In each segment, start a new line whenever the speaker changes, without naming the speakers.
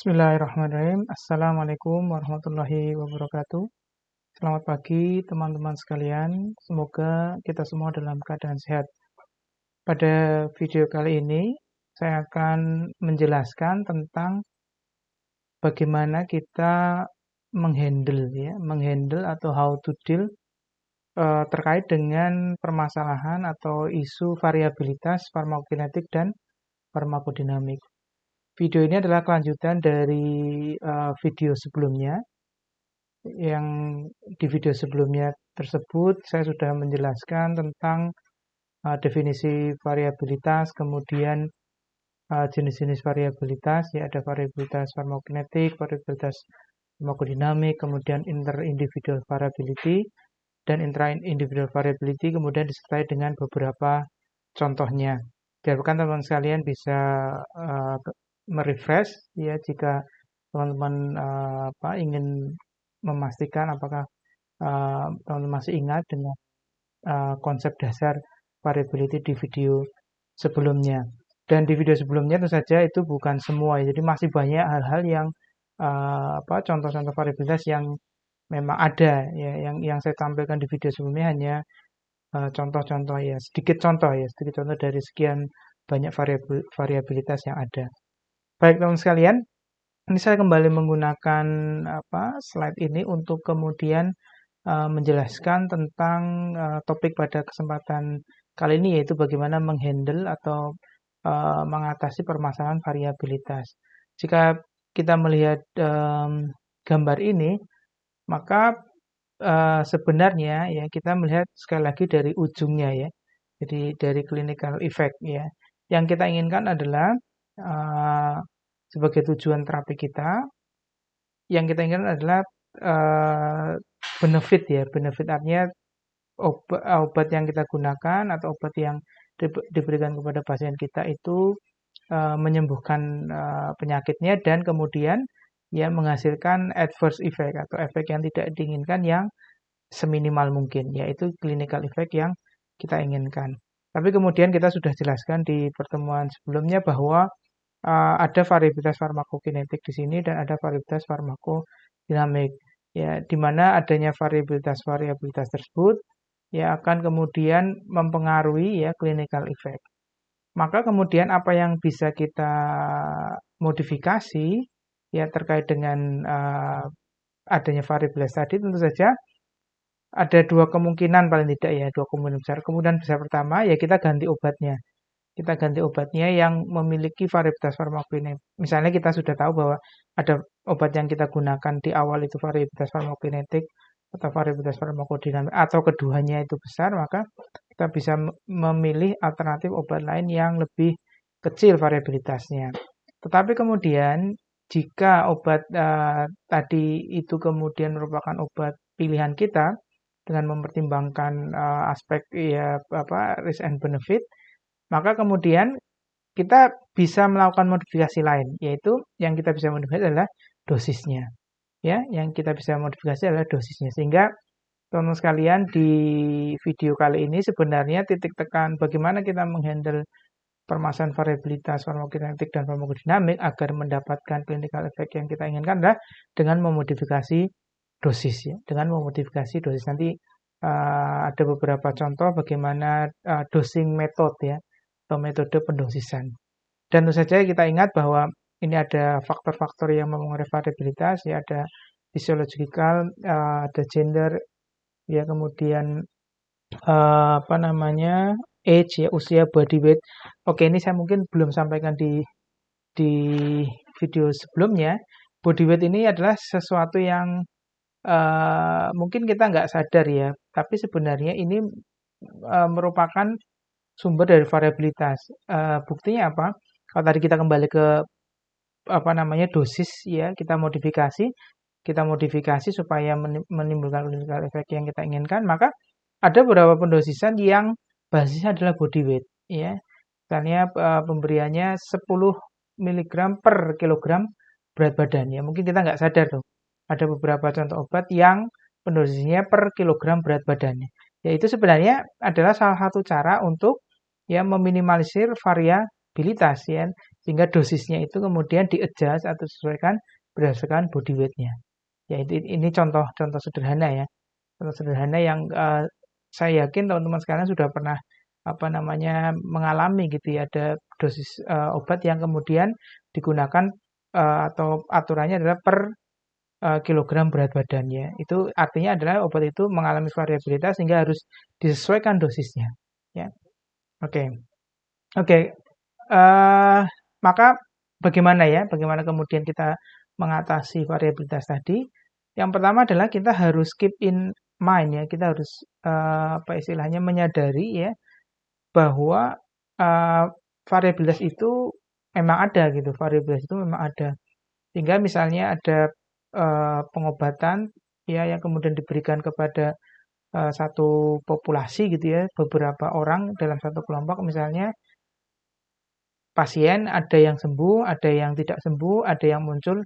Bismillahirrahmanirrahim. Assalamualaikum warahmatullahi wabarakatuh. Selamat pagi teman-teman sekalian. Semoga kita semua dalam keadaan sehat. Pada video kali ini saya akan menjelaskan tentang bagaimana kita menghandle atau how to deal terkait dengan permasalahan atau isu variabilitas farmakokinetik dan farmakodinamik. Video ini adalah kelanjutan dari video sebelumnya. Yang di video sebelumnya tersebut saya sudah menjelaskan tentang definisi variabilitas, kemudian jenis-jenis variabilitas, ya ada variabilitas farmakokinetik, variabilitas farmakodinamik, kemudian inter-individual variability, dan intra-individual variability, kemudian disertai dengan beberapa contohnya. Diharapkan teman-teman sekalian bisa merefresh ya jika teman-teman ingin memastikan apakah teman-teman masih ingat dengan konsep dasar variability di video sebelumnya. Dan di video sebelumnya tentu saja itu bukan semua, jadi masih banyak hal-hal yang contoh-contoh variabilitas yang memang ada ya, yang saya tampilkan di video sebelumnya hanya contoh-contoh ya, sedikit contoh dari sekian banyak variabilitas yang ada. Baik teman-teman sekalian, ini saya kembali menggunakan slide ini untuk kemudian menjelaskan tentang topik pada kesempatan kali ini, yaitu bagaimana menghandle atau mengatasi permasalahan variabilitas. Jika kita melihat gambar ini, maka sebenarnya ya kita melihat sekali lagi dari ujungnya ya, jadi dari clinical effect ya. Yang kita inginkan adalah sebagai tujuan terapi kita, yang kita inginkan adalah benefit ya. Benefit artinya obat yang kita gunakan atau obat yang diberikan kepada pasien kita itu menyembuhkan penyakitnya dan kemudian ya menghasilkan adverse effect atau efek yang tidak diinginkan yang seminimal mungkin, yaitu clinical effect yang kita inginkan. Tapi kemudian kita sudah jelaskan di pertemuan sebelumnya bahwa ada variabilitas farmakokinetik di sini dan ada variabilitas farmakodinamik. Ya, di mana adanya variabilitas tersebut ya akan kemudian mempengaruhi ya clinical effect. Maka kemudian apa yang bisa kita modifikasi ya terkait dengan adanya variabilitas tadi, tentu saja ada dua kemungkinan paling tidak ya, dua kemungkinan besar. Kemungkinan besar pertama ya kita ganti obatnya. Kita ganti obatnya yang memiliki variabilitas farmakokinetik. Misalnya kita sudah tahu bahwa ada obat yang kita gunakan di awal itu variabilitas farmakokinetik atau variabilitas farmakodinamik atau keduanya itu besar, maka kita bisa memilih alternatif obat lain yang lebih kecil variabilitasnya. Tetapi kemudian jika obat tadi itu kemudian merupakan obat pilihan kita dengan mempertimbangkan aspek ya risk and benefit, maka kemudian kita bisa melakukan modifikasi lain, yaitu yang kita bisa modifikasi adalah dosisnya. Ya, yang kita bisa modifikasi adalah dosisnya. Sehingga teman-teman sekalian di video kali ini sebenarnya titik tekan bagaimana kita menghandle permasalahan variabilitas farmakokinetik dan farmakodinamik agar mendapatkan clinical effect yang kita inginkan adalah dengan memodifikasi dosis ya. Dengan memodifikasi dosis nanti ada beberapa contoh bagaimana dosing method ya atau metode pendosisan. Dan tentu saja kita ingat bahwa ini ada faktor-faktor yang mempengaruhi variabilitas, ya ada physiological, ada gender, ya kemudian age ya, usia, body weight. Oke, ini saya mungkin belum sampaikan di video sebelumnya. Body weight ini adalah sesuatu yang mungkin kita nggak sadar ya, tapi sebenarnya ini merupakan sumber dari variabilitas. Buktinya apa? Kalau tadi kita kembali ke apa namanya dosis ya, kita modifikasi supaya menimbulkan clinical effect yang kita inginkan, maka ada beberapa pendosisan yang basisnya adalah body weight ya. Misalnya pemberiannya 10 mg per kilogram berat badan ya. Mungkin kita nggak sadar tuh. Ada beberapa contoh obat yang pendosisnya per kilogram berat badannya. Ya itu sebenarnya adalah salah satu cara untuk ya meminimalisir variabilitas ya. Sehingga dosisnya itu kemudian di-adjust atau disesuaikan berdasarkan body weight-nya. Ya ini contoh-contoh sederhana ya. Contoh sederhana yang saya yakin teman-teman sekalian sudah pernah apa namanya mengalami gitu ya, ada dosis obat yang kemudian digunakan atau aturannya adalah per kilogram berat badannya. Itu artinya adalah obat itu mengalami variabilitas sehingga harus disesuaikan dosisnya. Ya, oke, oke. Maka bagaimana ya? Bagaimana kemudian kita mengatasi variabilitas tadi? Yang pertama adalah kita harus keep in mind ya. Kita harus apa istilahnya menyadari ya bahwa variabilitas itu memang ada gitu. Variabilitas itu memang ada. Sehingga misalnya ada pengobatan ya yang kemudian diberikan kepada satu populasi gitu ya, beberapa orang dalam satu kelompok misalnya pasien ada yang sembuh, ada yang tidak sembuh, ada yang muncul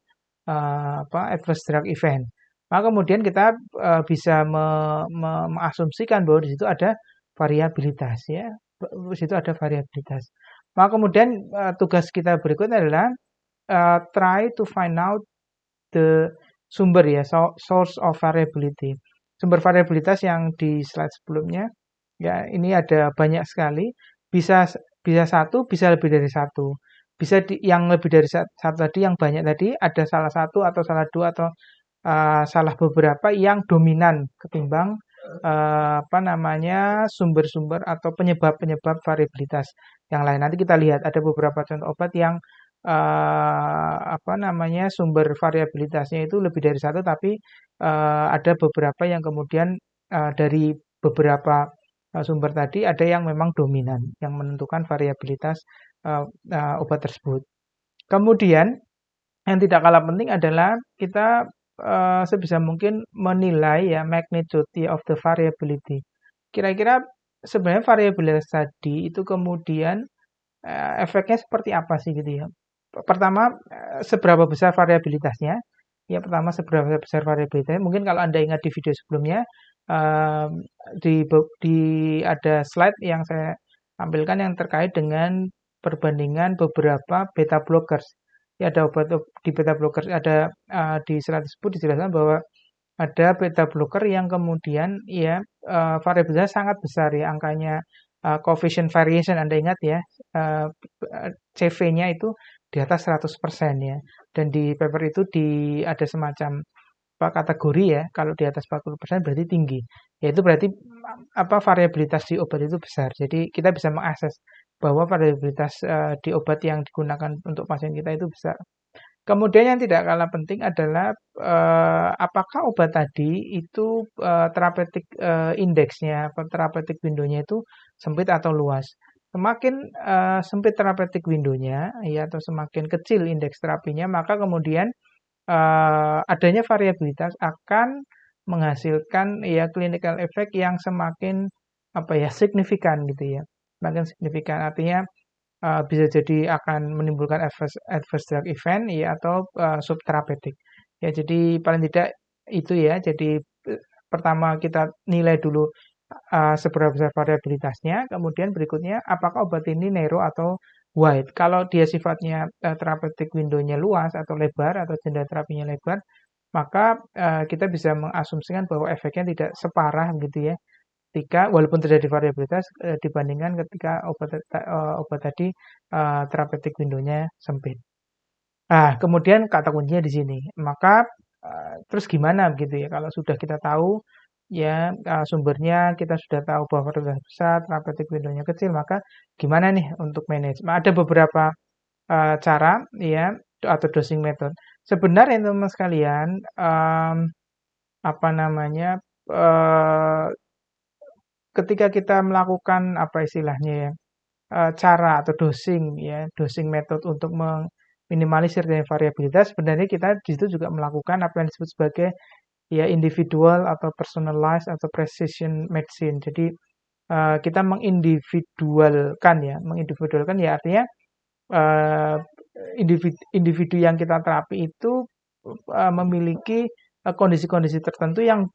adverse drug event. Maka kemudian kita bisa mengasumsikan bahwa di situ ada variabilitas ya. Di situ ada variabilitas. Maka kemudian tugas kita berikutnya adalah try to find out the sumber ya, source of variability. Sumber variabilitas yang di slide sebelumnya ya ini ada banyak sekali. Bisa bisa satu, bisa lebih dari satu. Bisa yang lebih dari satu tadi, yang banyak tadi ada salah satu atau salah dua atau salah beberapa yang dominan ketimbang apa namanya sumber-sumber atau penyebab-penyebab variabilitas yang lain. Nanti kita lihat ada beberapa contoh obat yang apa namanya sumber variabilitasnya itu lebih dari satu, tapi ada beberapa yang kemudian dari beberapa sumber tadi ada yang memang dominan yang menentukan variabilitas obat tersebut. Kemudian yang tidak kalah penting adalah kita sebisa mungkin menilai ya magnitude of the variability. Kira-kira sebenarnya variabilitas tadi itu kemudian efeknya seperti apa sih gitu ya. Pertama, seberapa besar variabilitasnya. Ya pertama seberapa besar variabilitasnya. Mungkin kalau Anda ingat di video sebelumnya, di ada slide yang saya tampilkan yang terkait dengan perbandingan beberapa beta blockers. Ya ada obat di beta blockers ada di slide tersebut dijelaskan bahwa ada beta blocker yang kemudian ya variabilitasnya sangat besar ya angkanya coefficient variation Anda ingat ya CV-nya itu di atas 100% ya. Dan di paper itu ada semacam kategori ya, kalau di atas 40% berarti tinggi. Yaitu berarti variabilitas di obat itu besar. Jadi kita bisa mengakses bahwa variabilitas di obat yang digunakan untuk pasien kita itu besar. Kemudian yang tidak kalah penting adalah apakah obat tadi itu therapeutic indeksnya atau therapeutic window-nya itu sempit atau luas. Semakin sempit therapeutic window-nya ya atau semakin kecil indeks terapinya, maka kemudian adanya variabilitas akan menghasilkan ya clinical effect yang semakin signifikan gitu ya. Semakin signifikan artinya bisa jadi akan menimbulkan adverse drug event ya atau subtherapeutic. Ya jadi paling tidak itu ya. Jadi pertama kita nilai dulu seberapa besar variabilitasnya, kemudian berikutnya apakah obat ini narrow atau wide. Kalau dia sifatnya therapeutic window-nya luas atau lebar atau jendela terapinya lebar, maka kita bisa mengasumsikan bahwa efeknya tidak separah gitu ya ketika walaupun terjadi variabilitas dibandingkan ketika obat tadi therapeutic window-nya sempit. Nah, kemudian kata kuncinya di sini. Maka terus gimana gitu ya kalau sudah kita tahu ya sumbernya kita sudah tahu bahwa variabilitas besar, therapeutic window-nya kecil, maka gimana nih untuk manage? Ada beberapa cara ya atau dosing method. Sebenarnya teman-teman sekalian apa namanya ketika kita melakukan apa istilahnya ya cara atau dosing ya, dosing method untuk meminimalisir variabilitas, sebenarnya kita di situ juga melakukan apa yang disebut sebagai ya individual atau personalized atau precision medicine. Jadi kita mengindividualkan ya artinya eh, individu yang kita terapi itu memiliki kondisi-kondisi tertentu yang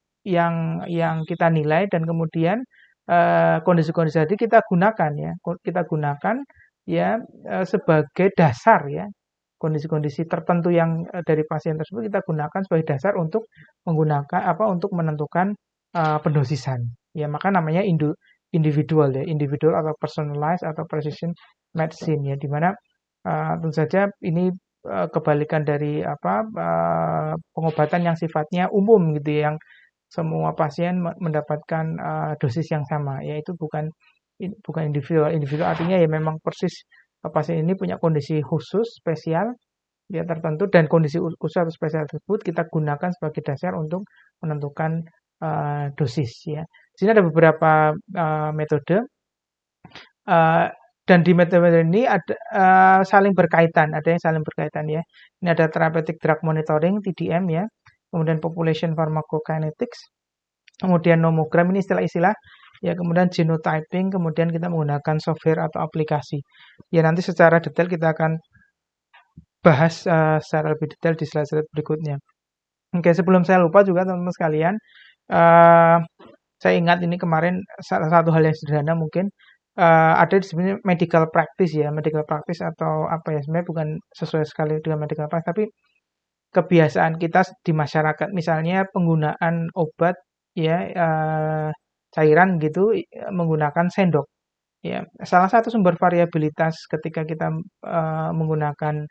kita nilai dan kemudian kondisi-kondisi tadi kita gunakan ya, kita gunakan ya sebagai dasar ya. Kondisi-kondisi tertentu yang dari pasien tersebut kita gunakan sebagai dasar untuk menggunakan untuk menentukan pendosisan. Ya, maka namanya individual ya, individual atau personalized atau precision medicine ya, di mana tentu saja ini kebalikan dari pengobatan yang sifatnya umum gitu ya, yang semua pasien mendapatkan dosis yang sama, yaitu bukan individual. Individual artinya ya memang persis pasien ini punya kondisi khusus, spesial, ya tertentu dan kondisi khusus atau spesial tersebut kita gunakan sebagai dasar untuk menentukan dosis ya. Di sini ada beberapa metode dan di metode ini ada saling berkaitan, ada yang saling berkaitan ya. Ini ada therapeutic drug monitoring (TDM) ya, kemudian population pharmacokinetics, kemudian nomogram, ini istilah-istilah ya, kemudian genotyping, kemudian kita menggunakan software atau aplikasi. Ya nanti secara detail kita akan bahas secara lebih detail di slide-slide berikutnya. Oke, sebelum saya lupa juga teman-teman sekalian, saya ingat ini kemarin salah satu hal yang sederhana mungkin ada di sini medical practice ya, medical practice atau apa ya, sebenarnya bukan sesuai sekali dengan medical practice, tapi kebiasaan kita di masyarakat, misalnya penggunaan obat ya cairan gitu menggunakan sendok. Ya, salah satu sumber variabilitas ketika kita menggunakan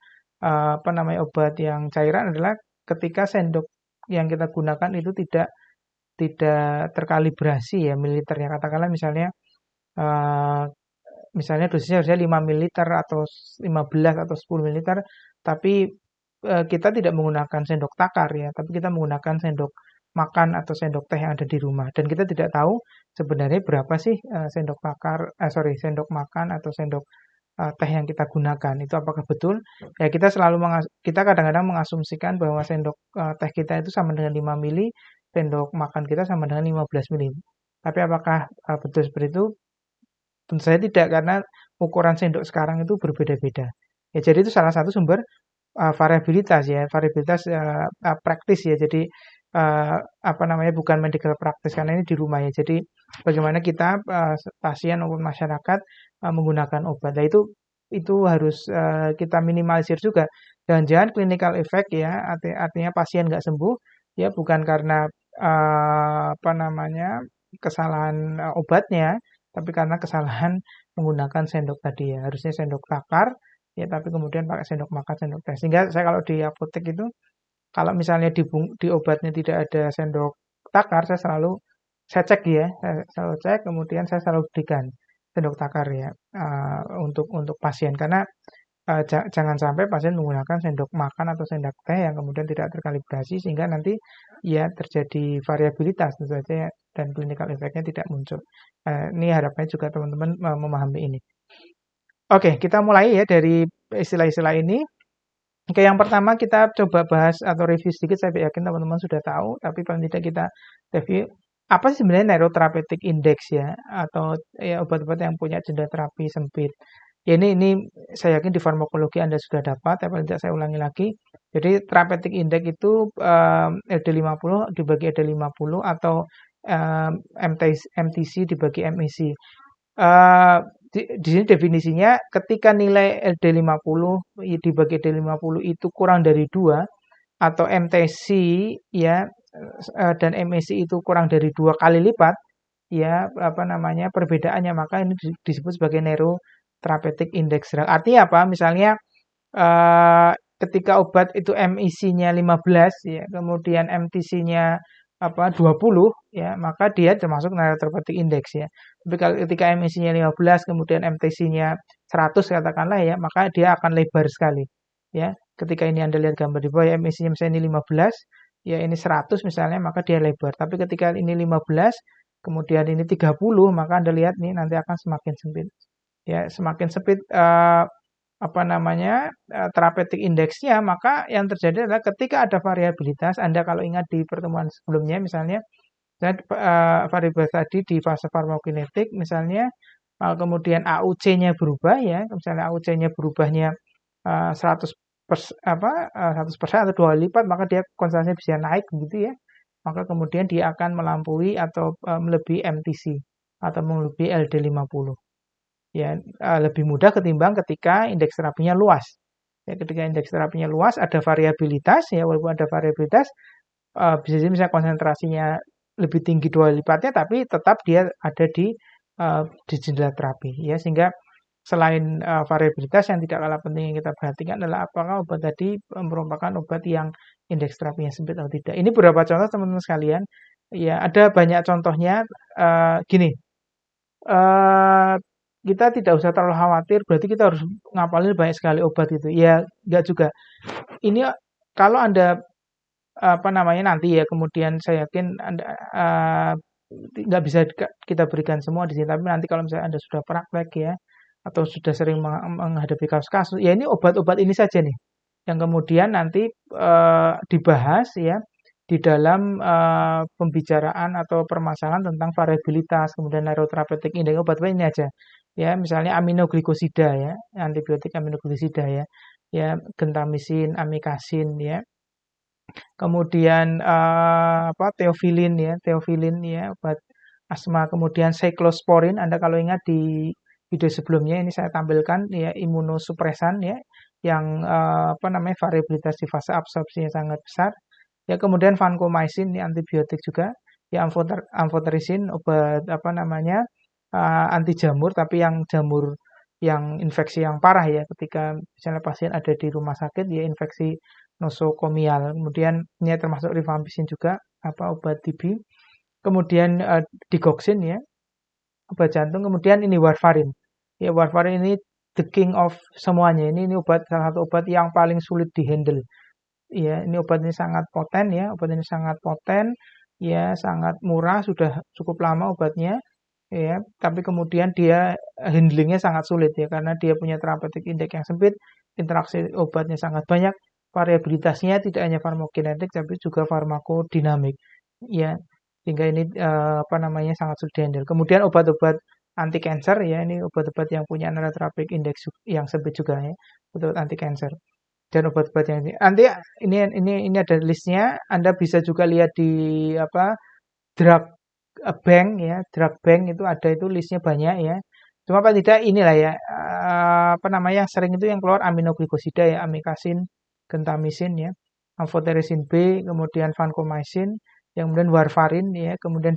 obat yang cairan adalah ketika sendok yang kita gunakan itu tidak terkalibrasi ya mililiternya. Katakanlah misalnya dosisnya harusnya 5 ml atau 15 atau 10 ml, tapi kita tidak menggunakan sendok takar ya, tapi kita menggunakan sendok makan atau sendok teh yang ada di rumah, dan kita tidak tahu sebenarnya berapa sih sendok makan atau sendok teh yang kita gunakan itu apakah betul ya. Kita kadang-kadang mengasumsikan bahwa sendok teh kita itu sama dengan 5 mili, sendok makan kita sama dengan 15 mili, tapi apakah betul seperti itu? Tentu saja tidak, karena ukuran sendok sekarang itu berbeda-beda ya. Jadi itu salah satu sumber variabilitas ya, variabilitas praktis ya. Jadi bukan medical practice karena ini di rumah ya. Jadi bagaimana kita pasien maupun masyarakat menggunakan obat. Nah, itu harus kita minimalisir juga. Jangan-jangan clinical effect ya, artinya pasien nggak sembuh ya bukan karena kesalahan obatnya, tapi karena kesalahan menggunakan sendok tadi ya. Harusnya sendok takar ya, tapi kemudian pakai sendok makan, sendok teh. Sehingga saya kalau di apotek itu, kalau misalnya di obatnya tidak ada sendok takar, saya cek ya, saya selalu cek, kemudian saya selalu berikan sendok takar ya untuk pasien, karena jangan sampai pasien menggunakan sendok makan atau sendok teh yang kemudian tidak terkalibrasi sehingga nanti ya terjadi variabilitas tentu saja ya, dan clinical effect-nya tidak muncul. Ini harapannya juga teman-teman memahami ini. Oke, kita mulai ya dari istilah-istilah ini. Oke, yang pertama kita coba bahas atau review sedikit. Saya yakin teman-teman sudah tahu, tapi paling tidak kita review apa sih sebenarnya neurotherapeutic index ya, atau ya obat-obat yang punya jendela terapi sempit. Ya ini saya yakin di farmakologi Anda sudah dapat, tapi paling tidak saya ulangi lagi. Jadi therapeutic index itu LD50 dibagi LD50 atau MTC dibagi MEC. Di sini definisinya ketika nilai LD50 dibagi LD50 itu kurang dari 2 atau MTC ya dan MEC itu kurang dari 2 kali lipat ya perbedaannya, maka ini disebut sebagai neurotherapeutic index. Artinya apa? Misalnya ketika obat itu MEC-nya 15 ya, kemudian MTC-nya 20 ya, maka dia termasuk neurotherapeutic index ya. Tapi kalau ketika MEC-nya 15 kemudian MTC-nya 100 katakanlah ya, maka dia akan lebar sekali ya. Ketika ini Anda lihat gambar di bawah ya, MEC-nya misalnya ini 15 ya, ini 100 misalnya, maka dia lebar. Tapi ketika ini 15 kemudian ini 30, maka Anda lihat nih nanti akan semakin sempit. Ya, semakin sempit therapeutic indeksnya, maka yang terjadi adalah ketika ada variabilitas, Anda kalau ingat di pertemuan sebelumnya misalnya, variabilitas tadi di fase farmakokinetik misalnya, kemudian AUC-nya berubah ya, misalnya AUC-nya berubahnya 100% atau 2 kali lipat, maka dia konsentrasinya bisa naik begitu ya. Maka kemudian dia akan melampaui atau melebihi MTC atau melebihi LD50. Ya, lebih mudah ketimbang ketika indeks terapinya luas. Ya, ketika indeks terapinya luas ada variabilitas ya, walaupun ada variabilitas bisa jadi misalnya konsentrasinya lebih tinggi 2 lipatnya, tapi tetap dia ada di jendela terapi ya, sehingga selain variabilitas yang tidak kalah penting yang kita perhatikan adalah apakah obat tadi merupakan obat yang indeks terapinya sempit atau tidak. Ini beberapa contoh teman-teman sekalian. Ya, ada banyak contohnya. Gini, eh kita tidak usah terlalu khawatir, berarti kita harus ngapalin banyak sekali obat itu. Ya, enggak juga. Ini kalau Anda nanti ya, kemudian saya yakin Anda nggak bisa kita berikan semua di sini, tapi nanti kalau misalnya Anda sudah praktek ya, atau sudah sering menghadapi kasus-kasus, ya ini obat-obat ini saja nih, yang kemudian nanti dibahas ya di dalam pembicaraan atau permasalahan tentang variabilitas, kemudian neurotherapeutic index, obat-obat ini aja. Ya, misalnya aminoglikosida ya, antibiotik aminoglikosida ya, ya gentamisin, amikasin ya. Kemudian teofilin ya, obat asma, kemudian cyclosporin. Anda kalau ingat di video sebelumnya ini saya tampilkan ya imunosupresan ya yang variabilitas di fase absorpsinya sangat besar. Ya, kemudian vancomycin ini antibiotik juga. Ya, amphotericin obat anti jamur, tapi yang jamur yang infeksi yang parah ya, ketika misalnya pasien ada di rumah sakit ya infeksi nosokomial. Kemudian ini termasuk rifampicin juga obat TB. Kemudian digoxin ya, obat jantung. Kemudian ini warfarin. Ya, warfarin ini the king of semuanya. Ini obat, salah satu obat yang paling sulit dihandle. Ya, ini obat ini sangat poten ya, obat ini sangat poten, ya sangat murah, sudah cukup lama obatnya, ya. Tapi kemudian dia handlingnya sangat sulit ya, karena dia punya therapeutic index yang sempit, interaksi obatnya sangat banyak, variabilitasnya tidak hanya farmakokinetik tapi juga farmakodinamik, ya. Sehingga ini sangat sulit dihandle. Kemudian obat-obat anti cancer ya, ini obat-obat yang punya neurotherapeutic index yang sempit juga ya, obat anti cancer. Dan obat-obat yang nanti ini ada listnya. Anda bisa juga lihat di drug bank ya, drug bank itu ada, itu listnya banyak ya. Cuma paling tidak inilah ya sering itu yang keluar aminoglikosida ya, amikasin, gentamisin ya, amphotericin B, kemudian vancomycin, yang kemudian warfarin ya, kemudian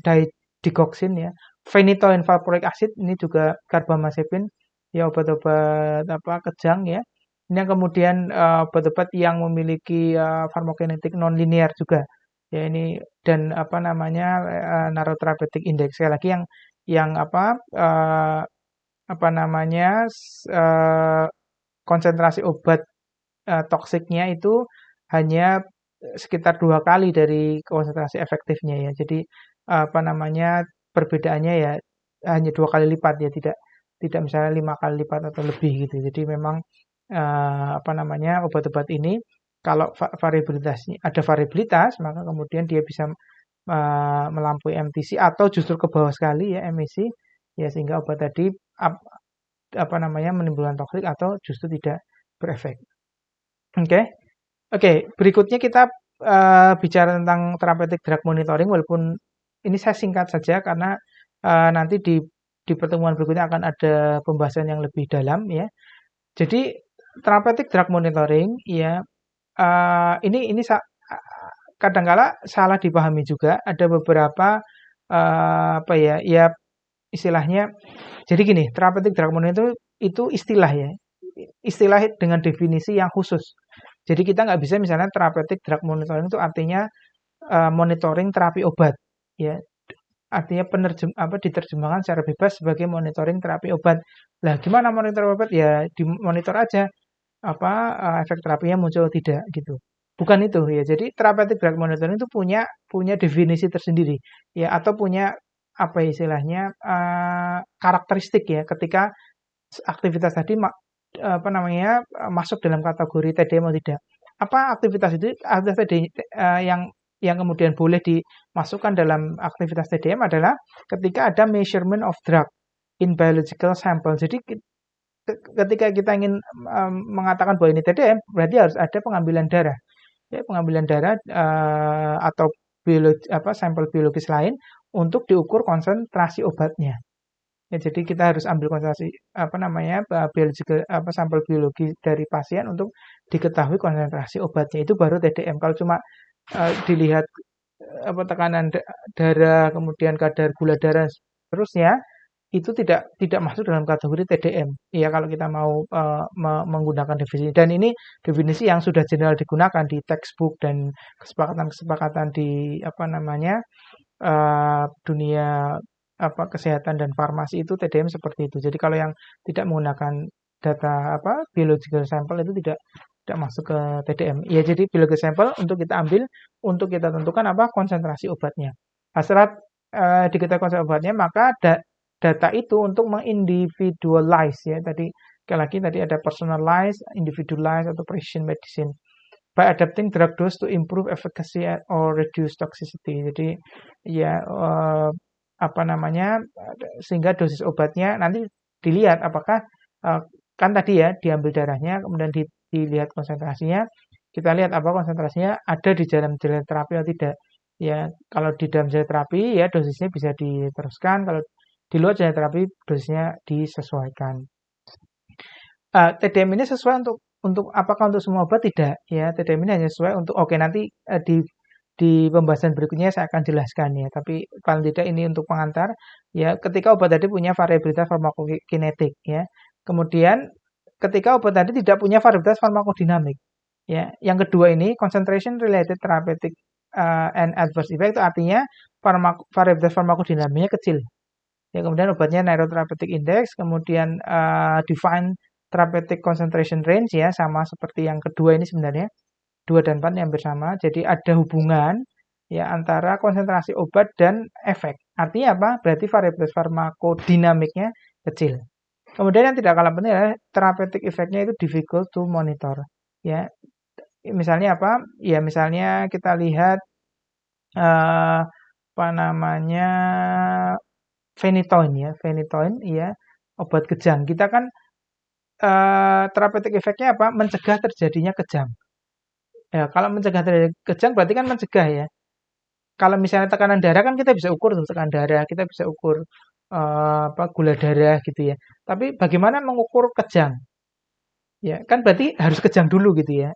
digoxin ya, phenytoin valproic acid, ini juga carbamazepin ya, obat-obat kejang ya. Ini yang kemudian obat-obat yang memiliki farmakokinetik non-linear juga. Ya, ini dan neurotherapeutic index. Sekali lagi yang konsentrasi obat toksiknya itu hanya sekitar 2 kali dari konsentrasi efektifnya ya. Jadi perbedaannya ya hanya 2 kali lipat ya, tidak misalnya 5 kali lipat atau lebih gitu. Jadi memang obat-obat ini kalau variabilitasnya ada variabilitas, maka kemudian dia bisa melampaui MTC atau justru ke bawah sekali ya MEC ya, sehingga obat tadi menimbulkan toksik atau justru tidak berefek. Oke, berikutnya kita bicara tentang therapeutic drug monitoring, walaupun ini saya singkat saja karena nanti di pertemuan berikutnya akan ada pembahasan yang lebih dalam ya. Jadi therapeutic drug monitoring ya, ini kadangkala salah dipahami juga. Ada beberapa istilahnya. Jadi gini, therapeutic drug monitoring itu istilah ya, istilah dengan definisi yang khusus. Jadi kita nggak bisa misalnya therapeutic drug monitoring itu artinya monitoring terapi obat ya. Artinya diterjemahkan secara bebas sebagai monitoring terapi obat. Lah gimana monitor obat? Ya dimonitor aja efek terapinya muncul tidak gitu. Bukan itu ya. Jadi therapeutic drug monitoring itu punya definisi tersendiri ya, atau punya istilahnya karakteristik ya, ketika aktivitas tadi masuk dalam kategori TDM atau tidak. Apa aktivitas itu? Aktivitas TDM yang kemudian boleh dimasukkan dalam aktivitas TDM adalah ketika ada measurement of drug in biological sample. Jadi ketika kita ingin mengatakan bahwa ini TDM, berarti harus ada pengambilan darah. Ya, pengambilan darah atau sampel biologis lain untuk diukur konsentrasi obatnya. Ya, jadi kita harus ambil konsentrasi sampel biologi dari pasien untuk diketahui konsentrasi obatnya. Itu baru TDM. Kalau cuma dilihat tekanan darah, kemudian kadar gula darah seterusnya, itu tidak masuk dalam kategori TDM. Ya, kalau kita mau menggunakan definisi. Dan ini definisi yang sudah general digunakan di textbook dan kesepakatan-kesepakatan di dunia kesehatan dan farmasi itu TDM seperti itu. Jadi kalau yang tidak menggunakan data biological sample itu tidak masuk ke TDM. Ya, jadi biological sample untuk kita ambil untuk kita tentukan konsentrasi obatnya. Setelah diketahui konsentrasi obatnya, maka data itu untuk mengindividualize ya. Sekali lagi tadi ada personalized, individualized atau precision medicine. By adapting drug dose to improve efficacy or reduce toxicity. Jadi ya sehingga dosis obatnya nanti dilihat apakah kan tadi ya diambil darahnya kemudian dilihat konsentrasinya, kita lihat apa konsentrasinya ada di dalam jalan terapi atau tidak. Ya, kalau di dalam jalan terapi ya dosisnya bisa diteruskan, kalau di luar jalan terapi dosisnya disesuaikan. TDM ini sesuai untuk apakah untuk semua obat? Tidak ya, TDM ini hanya sesuai untuk nanti di pembahasan berikutnya saya akan jelaskan ya, tapi paling tidak ini untuk pengantar ya, ketika obat tadi punya variabilitas farmakokinetik ya. Kemudian ketika obat tadi tidak punya variabilitas farmakodinamik ya. Yang kedua ini concentration related therapeutic and adverse effect, itu artinya variabilitas farmakodinamiknya kecil. Ya, kemudian obatnya narrow therapeutic index, kemudian define therapeutic concentration range ya, sama seperti yang kedua ini sebenarnya. 2 dan 4 yang bersama. Jadi ada hubungan ya antara konsentrasi obat dan efek. Artinya apa? Berarti variabilitas farmakodinamiknya kecil. Kemudian yang tidak kalah penting adalah therapeutic effect-nya itu difficult to monitor. Ya. Misalnya apa? Ya misalnya kita lihat phenytoin ya. Phenytoin ya, obat kejang. Kita kan therapeutic effect-nya apa? Mencegah terjadinya kejang. Ya, kalau mencegah terjadi kejang berarti kan mencegah ya. Kalau misalnya tekanan darah kan kita bisa ukur tuh tekanan darah, kita bisa ukur gula darah gitu ya. Tapi bagaimana mengukur kejang? Ya, kan berarti harus kejang dulu gitu ya.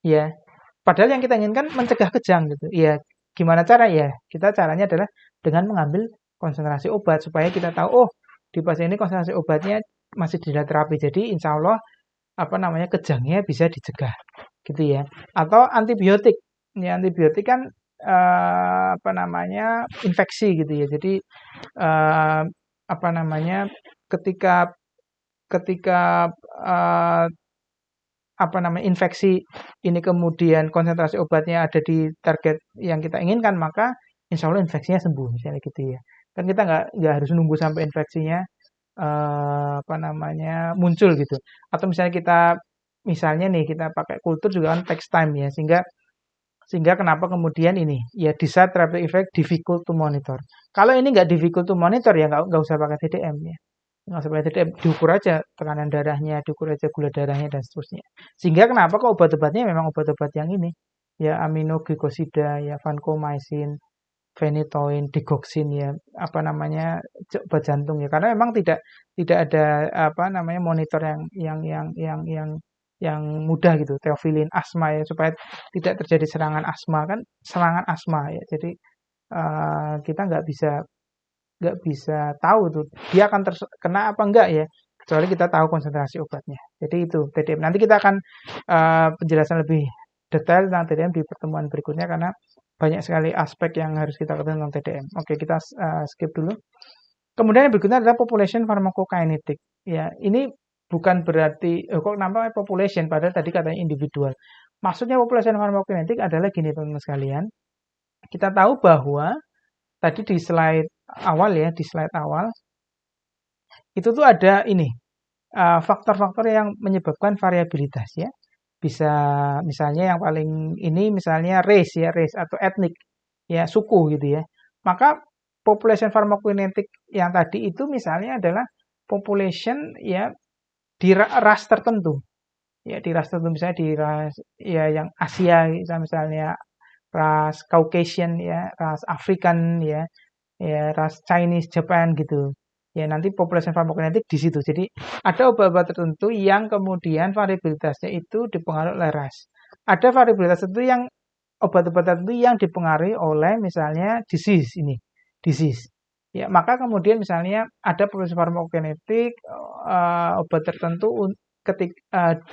Ya. Padahal yang kita inginkan mencegah kejang gitu. Ya, gimana cara ya? Caranya adalah dengan mengambil konsentrasi obat supaya kita tahu di pasien ini konsentrasi obatnya masih di terapi. Jadi insya Allah kejangnya bisa dicegah gitu ya. Atau antibiotik. Ya, antibiotik kan infeksi gitu ya. Jadi ketika infeksi ini kemudian konsentrasi obatnya ada di target yang kita inginkan, maka insya Allah infeksinya sembuh misalnya gitu ya. Kan kita nggak harus nunggu sampai infeksinya muncul gitu. Atau misalnya kita pakai kultur juga kan takes time ya, sehingga kenapa kemudian ini ya desired therapeutic effect difficult to monitor. Kalau ini nggak difficult to monitor ya nggak usah pakai TDM ya. Nggak usah pakai TDM, diukur aja tekanan darahnya, diukur aja gula darahnya dan seterusnya. Sehingga kenapa kok obat-obatnya memang obat-obat yang ini ya, aminoglikosida ya, vancomycin, phenytoin, digoxin ya, obat jantung ya, karena memang tidak ada monitor yang mudah gitu, teofilin, asma ya, supaya tidak terjadi serangan asma ya. Jadi kita nggak bisa tahu tuh dia akan terkena apa enggak ya, kecuali kita tahu konsentrasi obatnya. Jadi itu TDM. Nanti kita akan penjelasan lebih detail tentang TDM di pertemuan berikutnya karena banyak sekali aspek yang harus kita ketahui tentang TDM. Oke, kita skip dulu. Kemudian yang berikutnya adalah population pharmacokinetic. Ya, ini bukan berarti kok namanya population padahal tadi katanya individual. Maksudnya population pharmacokinetic adalah gini teman-teman sekalian. Kita tahu bahwa tadi di slide awal itu tuh ada ini. faktor-faktor yang menyebabkan variabilitas ya. Bisa misalnya yang paling ini misalnya race atau etnik ya, suku gitu ya. Maka population pharmacokinetic yang tadi itu misalnya adalah population ya di ras tertentu. Ya di ras tertentu misalnya di ras ya yang Asia misalnya ras Caucasian ya, ras African ya, ya ras Chinese, Japan gitu. Ya nanti population farmakokinetik di situ. Jadi ada obat-obat tertentu yang kemudian variabilitasnya itu dipengaruhi oleh ras. Ada variabilitas tertentu yang obat-obat tertentu yang dipengaruhi oleh misalnya disease. Ya, maka kemudian misalnya ada populasi farmakokinetik obat tertentu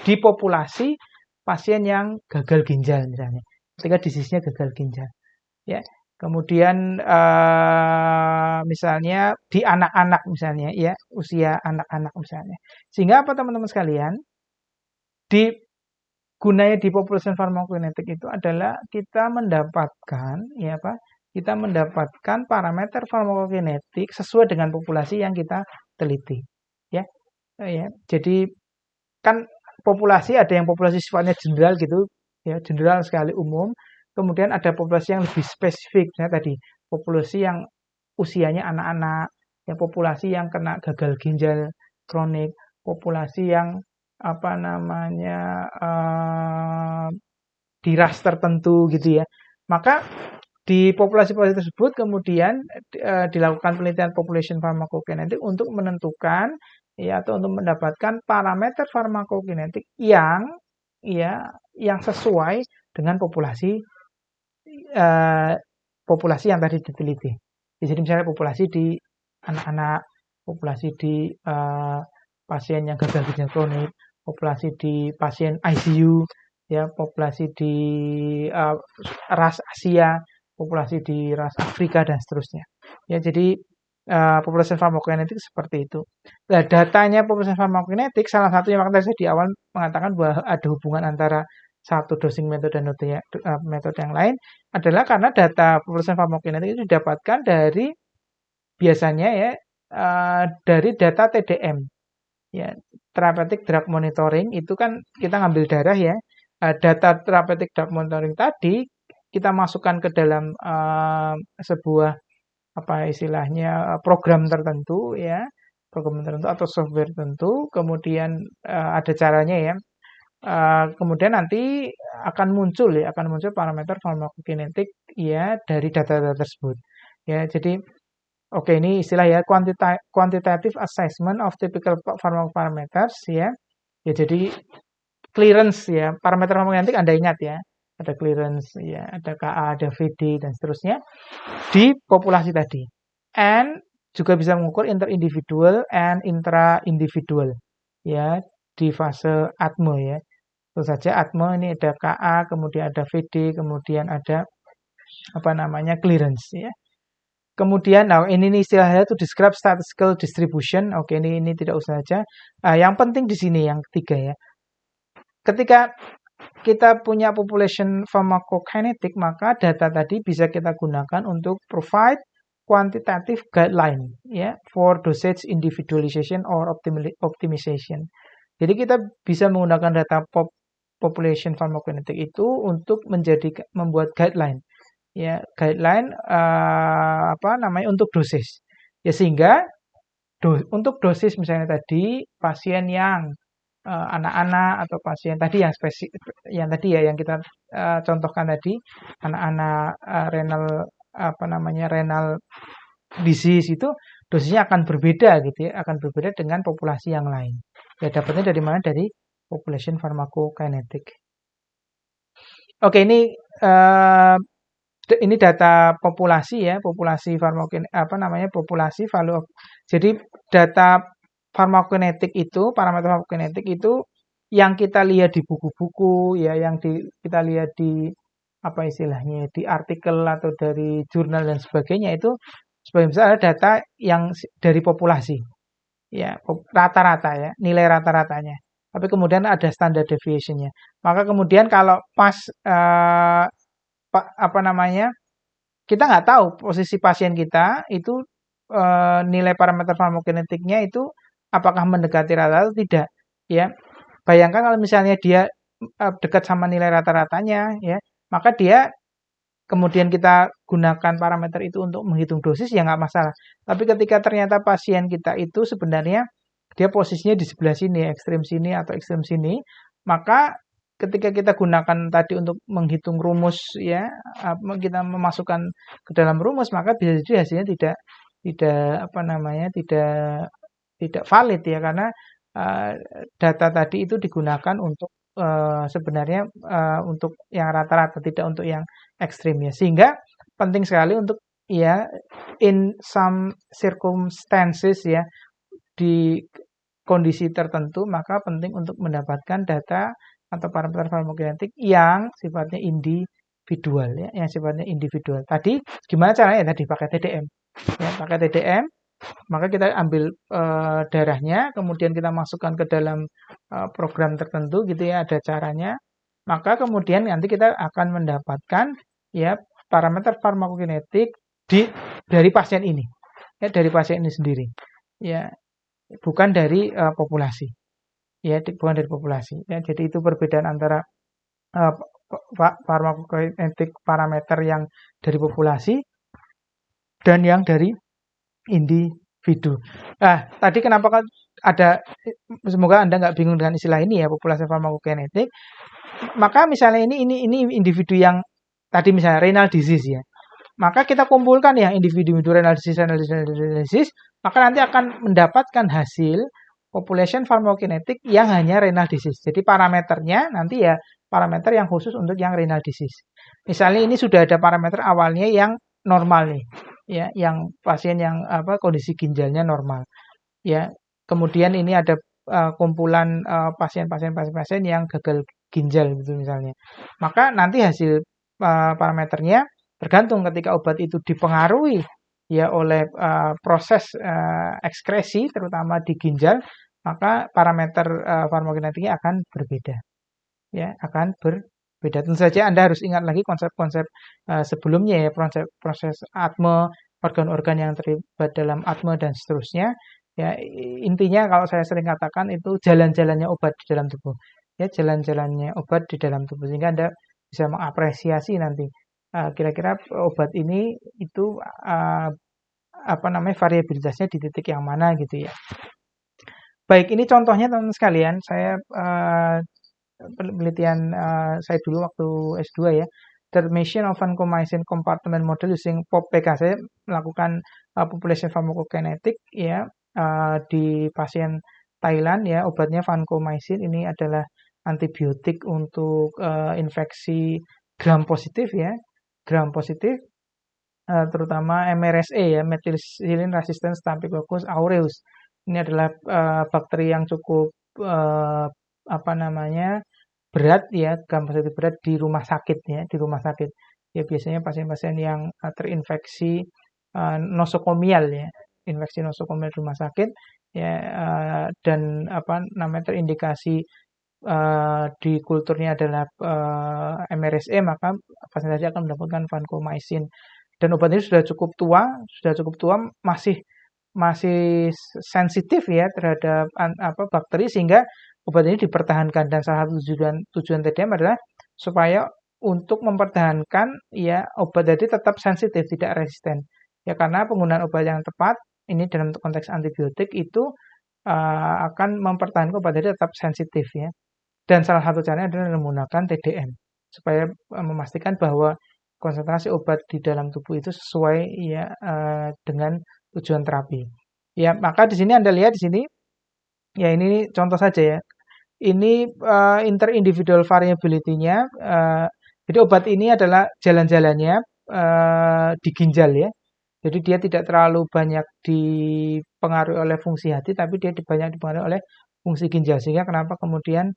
di populasi pasien yang gagal ginjal misalnya. Ketika disease-nya gagal ginjal. Ya. Kemudian misalnya di anak-anak misalnya ya, usia anak-anak misalnya. Sehingga apa teman-teman sekalian? Gunanya di population farmakokinetik itu adalah kita mendapatkan ya apa? Kita mendapatkan parameter farmakokinetik sesuai dengan populasi yang kita teliti. Ya. Ya. Jadi kan populasi ada yang populasi sifatnya general gitu, ya general sekali umum. Kemudian ada populasi yang lebih spesifik, misalnya tadi populasi yang usianya anak-anak, ya populasi yang kena gagal ginjal kronik, populasi yang apa namanya di ras tertentu gitu ya. Maka di populasi-populasi tersebut kemudian dilakukan penelitian population pharmacokinetic untuk menentukan ya atau untuk mendapatkan parameter farmakokinetik yang ya yang sesuai dengan populasi yang tadi diteliti. Jadi misalnya populasi di anak-anak, populasi di pasien yang gagal ginjal kronik, populasi di pasien ICU, ya populasi di ras Asia, populasi di ras Afrika dan seterusnya. Ya jadi populasi farmakokinetik seperti itu. Nah, datanya populasi farmakokinetik salah satunya makanya saya di awal mengatakan bahwa ada hubungan antara satu dosing metode dan metode yang lain adalah karena data populasi farmakokinetik itu didapatkan dari biasanya ya dari data TDM. Ya, therapeutic drug monitoring itu kan kita ngambil darah ya. Data therapeutic drug monitoring tadi kita masukkan ke dalam sebuah apa istilahnya program tertentu ya, program tertentu atau software tertentu, kemudian ada caranya ya. Kemudian nanti akan muncul parameter farmakokinetik ya dari data-data tersebut. Ya, jadi oke ini istilah ya quantitative assessment of typical pharmacoparameters ya. Ya jadi clearance ya, parameter farmakokinetik Anda ingat ya. Ada clearance ya, ada Ka, ada Vd dan seterusnya di populasi tadi. And juga bisa mengukur interindividual and intra-individual ya di fase atme ya. Tentu saja atme ini ada Ka, kemudian ada Vd, kemudian ada apa namanya clearance ya. Kemudian, nah ini istilahnya to describe statistical distribution. Oke, ini tidak usah saja. Yang penting di sini yang ketiga ya. Ketika kita punya population pharmacokinetic, maka data tadi bisa kita gunakan untuk provide quantitative guideline ya for dosage individualization or optimization. Jadi kita bisa menggunakan data population pharmacokinetic itu untuk membuat guideline ya guideline apa namanya untuk dosis ya sehingga untuk dosis misalnya tadi pasien yang anak-anak atau pasien tadi yang spesifik yang tadi ya yang kita contohkan tadi anak-anak renal apa namanya renal disease itu dosisnya akan berbeda gitu ya akan berbeda dengan populasi yang lain ya dapatnya dari mana dari population pharmacokinetic. Oke ini data populasi ya, populasi populasi value. Jadi data farmakokinetik itu, parameter farmakokinetik itu yang kita lihat di buku-buku ya, yang kita lihat di apa istilahnya di artikel atau dari jurnal dan sebagainya itu sebagian besar data yang dari populasi. Ya, rata-rata ya, nilai rata-ratanya. Tapi kemudian ada standard deviation-nya. Maka kemudian kalau pas apa namanya kita nggak tahu posisi pasien kita itu nilai parameter farmakokinetiknya itu apakah mendekati rata atau tidak, ya. Bayangkan kalau misalnya dia, dekat sama nilai rata-ratanya, ya, maka dia kemudian kita gunakan parameter itu untuk menghitung dosis, ya nggak masalah. Tapi ketika ternyata pasien kita itu sebenarnya dia posisinya di sebelah sini, ekstrem sini atau ekstrem sini, maka ketika kita gunakan tadi untuk menghitung rumus ya, kita memasukkan ke dalam rumus, maka bisa jadi hasilnya tidak tidak apa namanya, tidak valid ya, karena uh, data tadi itu digunakan untuk sebenarnya untuk yang rata-rata, tidak untuk yang ekstrim ya. Sehingga penting sekali untuk ya in some circumstances ya, di kondisi tertentu, maka penting untuk mendapatkan data atau parameter farmakokinetik yang sifatnya individual ya, yang sifatnya individual. Tadi gimana caranya? Tadi pakai TDM. Ya, pakai TDM, maka kita ambil darahnya, kemudian kita masukkan ke dalam program tertentu gitu ya, ada caranya. Maka kemudian nanti kita akan mendapatkan ya parameter farmakokinetik dari pasien ini. Ya, dari pasien ini sendiri. Ya, bukan dari populasi. Ya, bukan dari populasi. Ya, jadi itu perbedaan antara uh, farmakokinetik parameter yang dari populasi dan yang dari individu. Nah, tadi kenapa kan ada, semoga Anda nggak bingung dengan istilah ini ya, populasi farmakokinetik. Maka misalnya ini individu yang tadi misalnya renal disease ya. Maka kita kumpulkan ya individu renal disease, maka nanti akan mendapatkan hasil population farmakokinetik yang hanya renal disease. Jadi parameternya nanti ya parameter yang khusus untuk yang renal disease. Misalnya ini sudah ada parameter awalnya yang normal nih, ya, yang pasien yang kondisi ginjalnya normal, ya. Kemudian ini ada kumpulan pasien-pasien yang gagal ginjal gitu misalnya. Maka nanti hasil parameternya tergantung ketika obat itu dipengaruhi ya oleh proses ekskresi terutama di ginjal, maka parameter farmakokinetiknya akan berbeda. Ya, akan berbeda. Tentu saja Anda harus ingat lagi konsep-konsep sebelumnya ya, proses atme, organ-organ yang terlibat dalam atme dan seterusnya. Ya, intinya kalau saya sering katakan itu jalan-jalannya obat di dalam tubuh. Ya, jalan-jalannya obat di dalam tubuh sehingga Anda bisa mengapresiasi nanti kira-kira obat ini itu variabilitasnya di titik yang mana gitu ya. Baik, ini contohnya teman-teman sekalian, saya penelitian saya dulu waktu S2 ya, Determination of Vancomycin Compartment Model using POP-PK. Saya melakukan population pharmacokinetic ya di pasien Thailand ya, obatnya vancomycin, ini adalah antibiotik untuk infeksi gram positif ya, gram positif terutama MRSA ya, methicillin resistant Staphylococcus aureus. Ini adalah bakteri yang cukup berat ya, gram positif berat di rumah sakit ya, di rumah sakit. Ya biasanya pasien-pasien yang terinfeksi nosokomial ya, infeksi nosokomial di rumah sakit ya, dan terindikasi di kulturnya adalah MRSA, maka pasien saja akan mendapatkan vancomycin. Dan obat ini sudah cukup tua, masih sensitif ya terhadap bakteri, sehingga obat ini dipertahankan. Dan salah satu tujuan TDM adalah supaya untuk mempertahankan ya obat tadi tetap sensitif, tidak resisten. Ya karena penggunaan obat yang tepat ini dalam konteks antibiotik itu akan mempertahankan obat tadi tetap sensitif ya. Dan salah satu caranya adalah menggunakan TDM supaya memastikan bahwa konsentrasi obat di dalam tubuh itu sesuai ya dengan tujuan terapi. Ya, maka di sini Anda lihat di sini ya, ini contoh saja ya. Ini interindividual variability-nya, jadi obat ini adalah jalan-jalannya di ginjal ya. Jadi dia tidak terlalu banyak dipengaruhi oleh fungsi hati, tapi dia banyak dipengaruhi oleh fungsi ginjal. Sehingga kenapa kemudian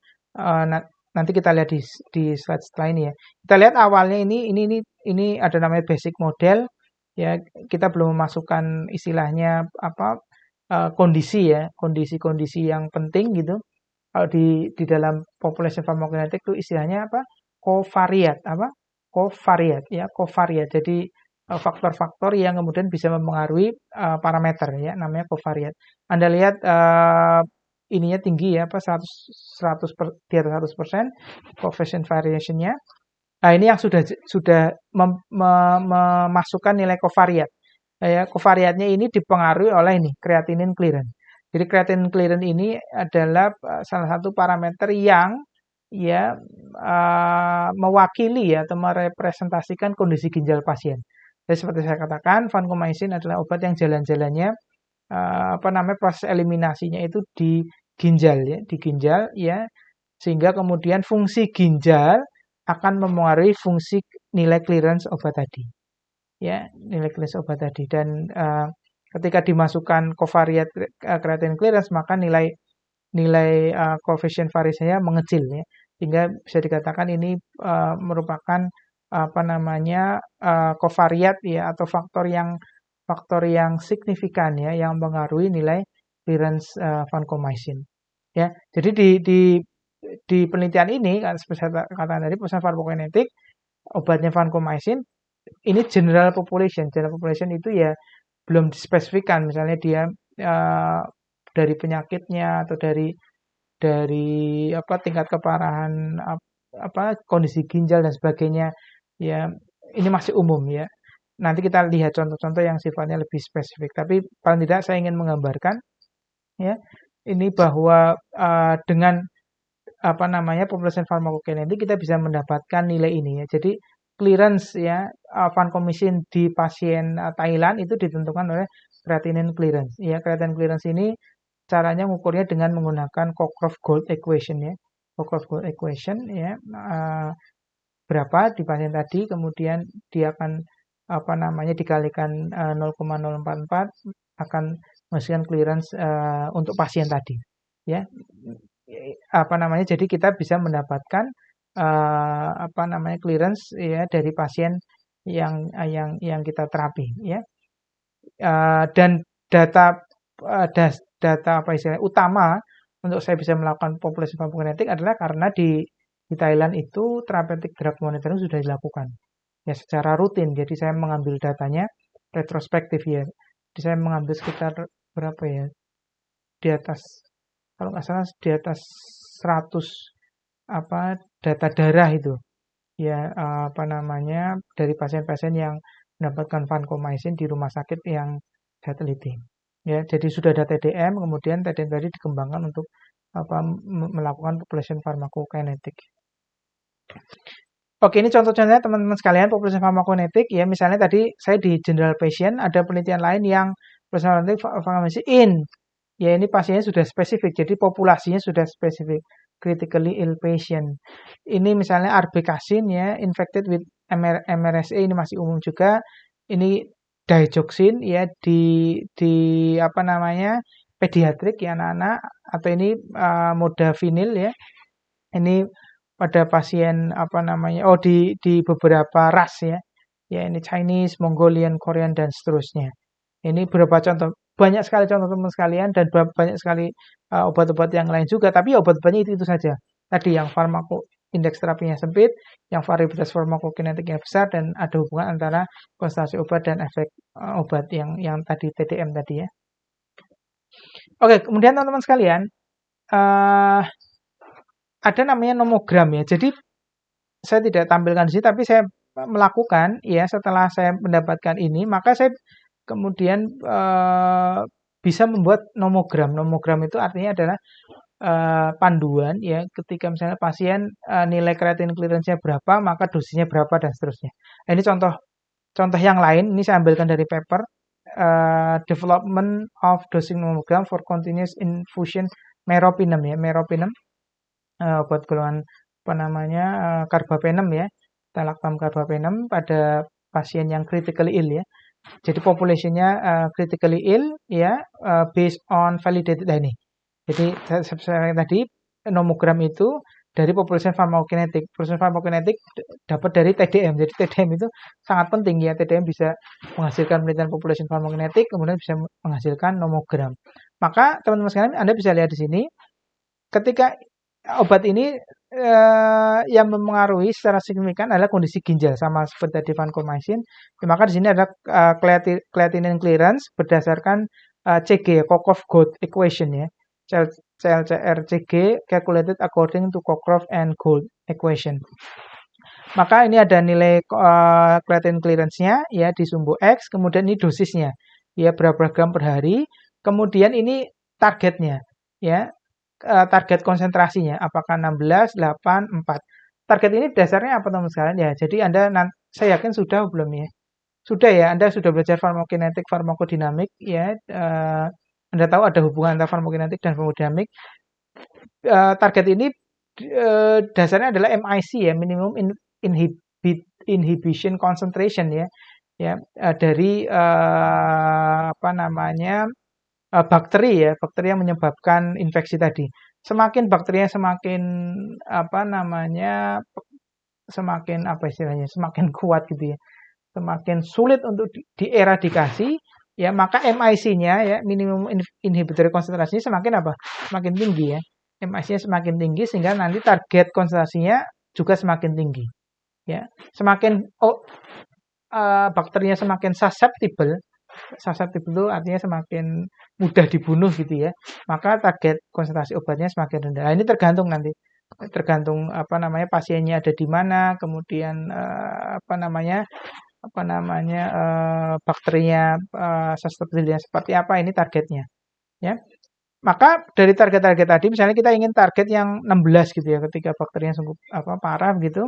nanti kita lihat di slide setelah ini ya. Kita lihat awalnya ini ada namanya basic model ya. Kita belum memasukkan istilahnya kondisi ya, kondisi-kondisi yang penting gitu. Kalau di dalam population pharmacokinetic itu istilahnya apa? Covariate ya, covariate. Jadi faktor-faktor yang kemudian bisa mempengaruhi parameter ya, namanya covariate. Anda lihat ininya tinggi ya, 100 di atas 100% coefficient variation-nya. Nah, ini yang sudah memasukkan nilai covariate. Ya, covariate-nya ini dipengaruhi oleh ini creatinine clearance. Jadi creatinine clearance ini adalah salah satu parameter yang ya mewakili ya atau merepresentasikan kondisi ginjal pasien. Jadi seperti saya katakan, vancomycin adalah obat yang jalan-jalannya proses eliminasinya itu di ginjal ya, sehingga kemudian fungsi ginjal akan mempengaruhi fungsi nilai clearance obat tadi. Ya, nilai clearance obat tadi dan ketika dimasukkan covariate creatinine clearance maka nilai coefficient variasinya mengecil ya. Sehingga bisa dikatakan ini merupakan covariate ya atau faktor yang signifikan ya yang mempengaruhi nilai clearance vancomycin. Ya, jadi di penelitian ini kan seperti saya katakan tadi pusat farmakokinetik obatnya vancomycin ini general population itu ya belum dispesifikkan misalnya dia dari penyakitnya atau dari tingkat keparahan kondisi ginjal dan sebagainya ya ini masih umum ya. Nanti kita lihat contoh-contoh yang sifatnya lebih spesifik. Tapi paling tidak saya ingin menggambarkan ya ini bahwa dengan population farmakokinetik kita bisa mendapatkan nilai ini ya. Jadi clearance ya vancomycin di pasien Thailand itu ditentukan oleh creatinine clearance. Ya, creatinine clearance ini caranya mengukurnya dengan menggunakan Cockcroft-Gault equation ya. Cockcroft-Gault equation ya berapa di pasien tadi kemudian dia akan dikalikan 0,044 akan menghasilkan clearance untuk pasien tadi ya. Jadi kita bisa mendapatkan clearance ya dari pasien yang kita terapi ya. Dan data utama untuk saya bisa melakukan populasi farmakokinetik adalah karena di Thailand itu therapeutic drug monitoring sudah dilakukan ya secara rutin. Jadi saya mengambil datanya retrospektif ya. Jadi saya mengambil sekitar berapa ya? Di atas kalau nggak salah di atas 100 data darah itu ya dari pasien-pasien yang mendapatkan vancomycin di rumah sakit yang saya teliti. Ya, jadi sudah ada TDM, kemudian TDM tadi dikembangkan untuk melakukan population farmakokinetik. Oke, ini contoh-contohnya teman-teman sekalian population farmakokinetik ya. Misalnya tadi saya di general patient ada penelitian lain yang population farmakokinetik in. Ya, ini pasiennya sudah spesifik, jadi populasinya sudah spesifik. Critically ill patient. Ini misalnya arbekasin ya, infected with MRSA ini masih umum juga. Ini digoxin ya di pediatrik ya anak-anak atau ini modafinil ya. Ini pada pasien di beberapa ras ya. Ya ini Chinese, Mongolian, Korean dan seterusnya. Ini beberapa contoh, banyak sekali contoh teman sekalian dan banyak sekali obat-obat yang lain juga, tapi obat-obatnya itu saja. Tadi yang indeks terapinya sempit, yang variabilitas farmakokinetiknya besar dan ada hubungan antara konsentrasi obat dan efek obat yang tadi TDM tadi ya. Oke, kemudian teman-teman sekalian ada namanya nomogram ya. Jadi saya tidak tampilkan di sini, tapi saya melakukan ya setelah saya mendapatkan ini, maka saya kemudian bisa membuat nomogram. Nomogram itu artinya adalah panduan ya ketika misalnya pasien nilai creatinine clearance-nya berapa, maka dosisnya berapa dan seterusnya. Nah, ini contoh yang lain, ini saya ambilkan dari paper development of dosing nomogram for continuous infusion meropenem ya. Meropenem buat golongan carbapenem ya. Talactam carbapenem pada pasien yang critically ill ya. Jadi populasinya critically ill ya based on validated ini. Jadi seperti tadi nomogram itu dari population farmakokinetik. Population farmakokinetik dapat dari TDM. Jadi TDM itu sangat penting ya. TDM bisa menghasilkan penelitian population farmakokinetik, kemudian bisa menghasilkan nomogram. Maka teman-teman sekalian Anda bisa lihat di sini ketika obat ini yang mempengaruhi secara signifikan adalah kondisi ginjal sama seperti tadi vancomycin. Ya, maka di sini ada creatinine clearance berdasarkan CG, Cockcroft-Gault equation ya. CLCR-CG calculated according to Cockcroft and Gault equation. Maka ini ada nilai creatinine clearance-nya ya di sumbu X, kemudian ini dosisnya. Ya berapa gram per hari, kemudian ini targetnya ya. Target konsentrasinya apakah 16, 8, 4. Target ini dasarnya apa teman sekalian ya. Jadi saya yakin sudah belum ya? Sudah ya, Anda sudah belajar farmakokinetik, farmakodinamik ya. Anda tahu ada hubungan antara farmakokinetik dan farmakodinamik. Target ini dasarnya adalah MIC ya, minimum inhibition concentration ya. Ya, dari apa namanya? Bakteri ya, bakteri yang menyebabkan infeksi tadi. Semakin bakterinya semakin apa namanya, semakin apa istilahnya, semakin kuat gitu ya, semakin sulit untuk dieradikasi, ya maka MIC-nya ya, minimum inhibitory konsentrasinya semakin apa? Semakin tinggi ya. MIC-nya semakin tinggi sehingga nanti target konsentrasinya juga semakin tinggi. Ya, semakin bakterinya semakin susceptible itu artinya semakin mudah dibunuh gitu ya. Maka target konsentrasi obatnya semakin rendah. Nah, ini tergantung nanti. Tergantung apa namanya pasiennya ada di mana, kemudian bakterinya susceptible seperti apa ini targetnya ya. Maka dari target-target tadi misalnya kita ingin target yang 16 gitu ya ketika bakterinya sungguh parah gitu.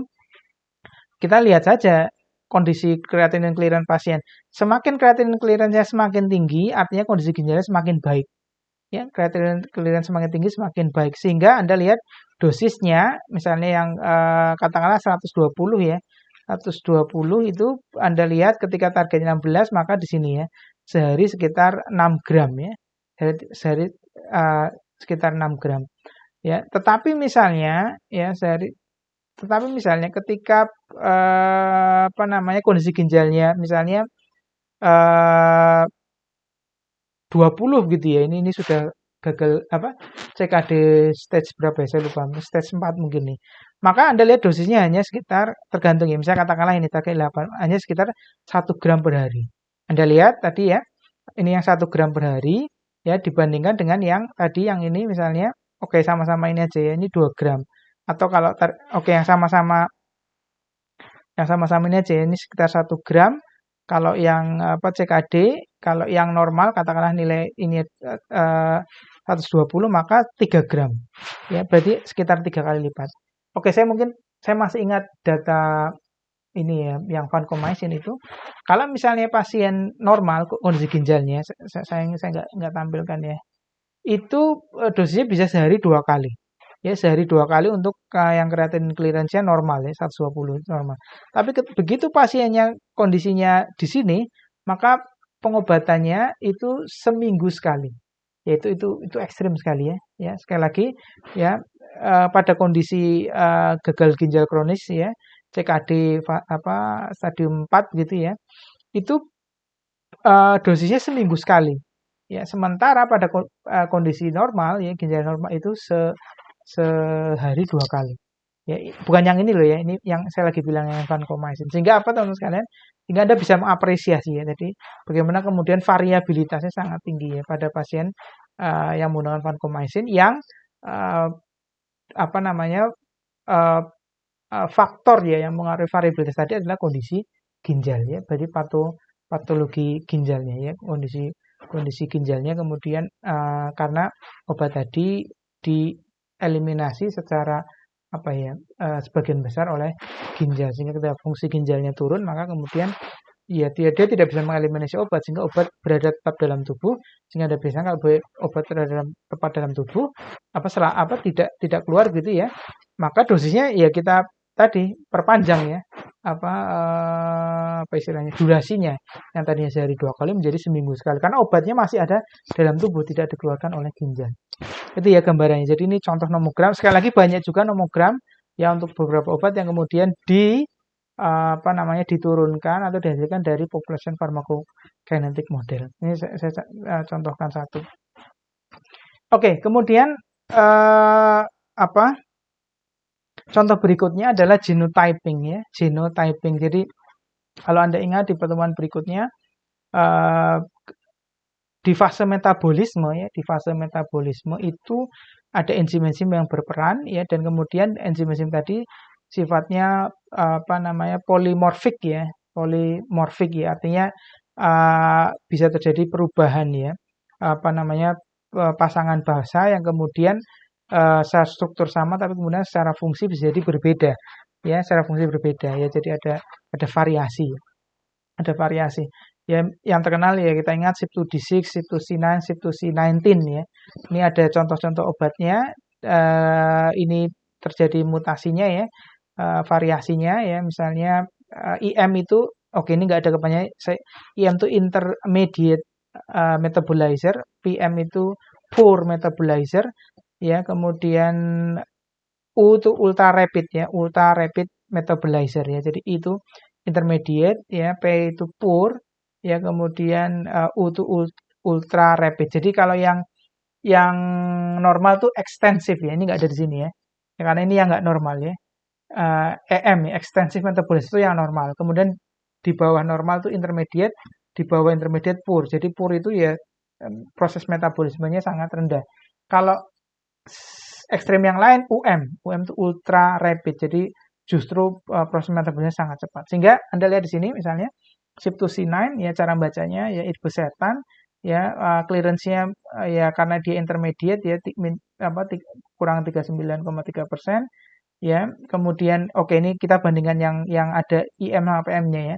Kita lihat saja kondisi creatinine clearance pasien. Semakin creatinine clearance-nya semakin tinggi, artinya kondisi ginjalnya semakin baik. Ya, creatinine clearance semakin tinggi semakin baik. Sehingga Anda lihat dosisnya, misalnya yang katakanlah 120 ya. 120 itu Anda lihat ketika targetnya 16, maka di sini ya, sehari sekitar 6 gram ya. Sehari sekitar 6 gram. Ya, tetapi misalnya ketika kondisi ginjalnya misalnya 20 gitu ya. Ini sudah gagal CKD stage berapa ya? Saya lupa. Stage 4 mungkin nih. Maka Anda lihat dosisnya hanya sekitar tergantung ya. Misalnya katakanlah ini target 8 hanya sekitar 1 gram per hari. Anda lihat tadi ya. Ini yang 1 gram per hari ya dibandingkan dengan yang tadi yang ini misalnya oke sama-sama ini aja ya. Ini 2 gram. Atau kalau yang sama-sama ini aja ini sekitar 1 gram. Kalau yang CKD, kalau yang normal katakanlah nilai ini 120 maka 3 gram. Ya, berarti sekitar 3 kali lipat. Oke, saya masih ingat data ini ya, yang vancomycin itu. Kalau misalnya pasien normal kondisi ginjalnya, saya nggak tampilkan ya. Itu dosisnya bisa sehari 2 kali. Ya, sehari 2 kali untuk yang creatinine clearance-nya normal ya, 120 normal. Tapi begitu pasiennya kondisinya di sini, maka pengobatannya itu seminggu sekali. Yaitu itu ekstrim sekali ya. Ya, sekali lagi ya pada kondisi gagal ginjal kronis ya, CKD stadium 4 gitu ya. Itu dosisnya seminggu sekali. Ya, sementara pada kondisi normal ya, ginjal normal itu sehari 2 kali. Ya, bukan yang ini loh ya, ini yang saya lagi bilang yang vancomycin. Sehingga apa teman-teman sekalian? Sehingga Anda bisa mengapresiasi ya. Jadi bagaimana kemudian variabilitasnya sangat tinggi ya pada pasien yang menggunakan vancomycin yang faktor ya yang mengaruhi variabilitas tadi adalah kondisi ginjal ya. Berarti patologi ginjalnya ya, kondisi ginjalnya kemudian karena obat tadi dieliminasi secara sebagian besar oleh ginjal sehingga ketika fungsi ginjalnya turun maka kemudian ya dia tidak bisa mengeliminasi obat sehingga obat berada tetap dalam tubuh sehingga ada biasanya kalau obat tepat dalam tubuh tidak keluar gitu ya maka dosisnya ya kita tadi perpanjang ya istilahnya durasinya yang tadinya sehari 2 kali menjadi seminggu sekali karena obatnya masih ada dalam tubuh tidak dikeluarkan oleh ginjal. Itu ya gambarannya. Jadi ini contoh nomogram. Sekali lagi banyak juga nomogram ya untuk beberapa obat yang kemudian diturunkan atau dihasilkan dari population pharmacokinetic model. Ini saya contohkan satu. Oke, kemudian Contoh berikutnya adalah genotyping ya, genotyping. Jadi kalau Anda ingat di pertemuan berikutnya eh, di fase metabolisme ya, di fase metabolisme itu ada enzim-enzim yang berperan ya, dan kemudian enzim-enzim tadi sifatnya apa namanya polimorfik ya, polimorfik ya, artinya bisa terjadi perubahan ya, apa namanya pasangan basa yang kemudian secara struktur sama tapi kemudian secara fungsi bisa jadi berbeda ya, secara fungsi berbeda ya, jadi ada variasi, ada variasi. Ya, yang terkenal ya kita ingat CYP2D6, CYP2C9, CYP2C19 ya. Ini ada contoh-contoh obatnya. Ini terjadi mutasinya ya, variasinya ya. Misalnya IM itu, oke ini nggak ada kepanjangan. IM itu intermediate metabolizer, PM itu poor metabolizer, ya. Kemudian U itu ultra rapid ya, ultra rapid metabolizer ya. Jadi itu intermediate ya, P itu poor ya, kemudian U itu ultra rapid. Jadi kalau yang normal tuh ekstensif ya, ini nggak ada di sini ya. Ya, karena ini yang nggak normal ya. EM ya, extensive metabolism itu yang normal. Kemudian di bawah normal itu intermediate, di bawah intermediate poor. Jadi poor itu ya proses metabolismenya sangat rendah. Kalau ekstrem yang lain UM itu ultra rapid. Jadi justru proses metabolismenya sangat cepat. Sehingga Anda lihat di sini misalnya CYP2C9 ya, cara bacanya ya irbesatan ya, clearance-nya ya karena dia intermediate ya kurang 39,3% ya. Kemudian oke ini kita bandingkan yang ada IM sama PM-nya ya.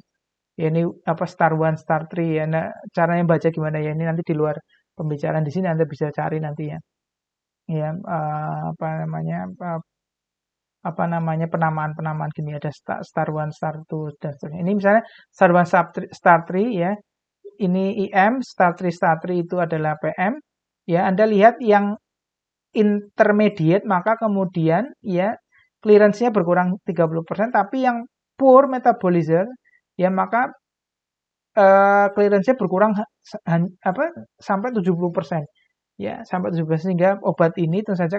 Ya ini apa star 1, star 3 ya. Nah, caranya baca gimana ya? Ini nanti di luar pembicaraan di sini Anda bisa cari nanti ya. Ya, apa namanya penamaan-penamaan gini ada star 1, star 2 dan seterusnya. Ini misalnya star 1, star 3 ya. Ini IM, star 3, star 3 itu adalah PM. Ya, Anda lihat yang intermediate maka kemudian ya clearance-nya berkurang 30%, tapi yang poor metabolizer ya maka clearance-nya berkurang sampai 70%. Ya, sampai 70%, sehingga obat ini tentu saja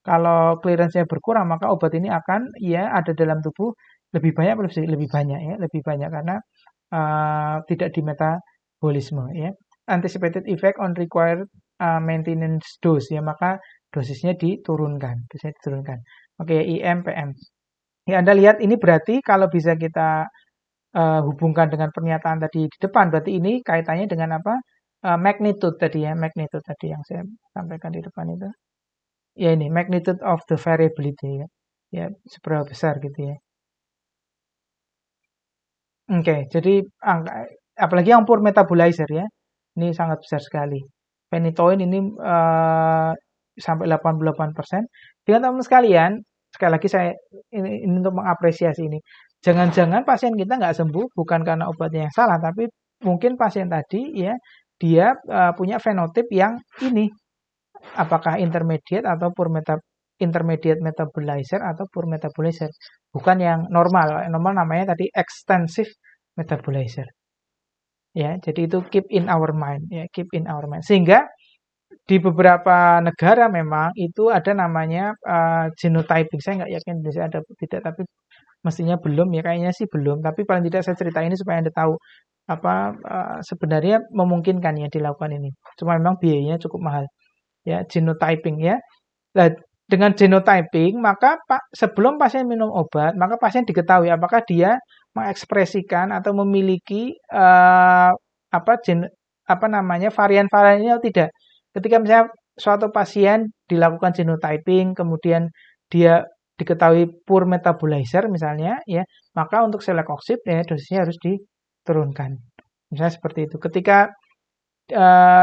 kalau clearance-nya berkurang maka obat ini akan ya ada dalam tubuh lebih banyak ya, lebih banyak karena tidak di metabolisme ya. Anticipated effect on required maintenance dose ya, maka dosisnya diturunkan, Oke, IM, PM. Ya, Anda lihat ini berarti kalau bisa kita hubungkan dengan pernyataan tadi di depan, berarti ini kaitannya dengan apa? Magnitude tadi ya, magnitude tadi yang saya sampaikan di depan itu. Ya ini magnitude of the variability ya. Ya, seberapa besar gitu ya. Oke, jadi apalagi yang poor metabolizer ya. Ini sangat besar sekali. Phenytoin ini sampai 88%. Dengan teman sekalian, sekali lagi saya ini untuk mengapresiasi ini. Jangan-jangan pasien kita nggak sembuh bukan karena obatnya yang salah, tapi mungkin pasien tadi ya dia punya fenotip yang ini, apakah intermediate atau intermediate metabolizer atau poor metabolizer, bukan yang normal. Normal namanya tadi extensive metabolizer. Ya, jadi itu keep in our mind ya, keep in our mind. Sehingga di beberapa negara memang itu ada namanya genotyping. Saya nggak yakin bisa ada atau tidak, tapi mestinya belum ya, kayaknya sih belum. Tapi paling tidak saya cerita ini supaya Anda tahu apa sebenarnya memungkinkan ya dilakukan ini. Cuma memang biayanya cukup mahal. Ya, genotyping ya. Nah, dengan genotyping maka sebelum pasien minum obat, maka pasien diketahui apakah dia mengekspresikan atau memiliki apa namanya varian-variannya atau tidak. Ketika misalnya suatu pasien dilakukan genotyping, kemudian dia diketahui poor metabolizer misalnya ya, maka untuk celecoxib ya dosisnya harus diturunkan. Misalnya seperti itu. Ketika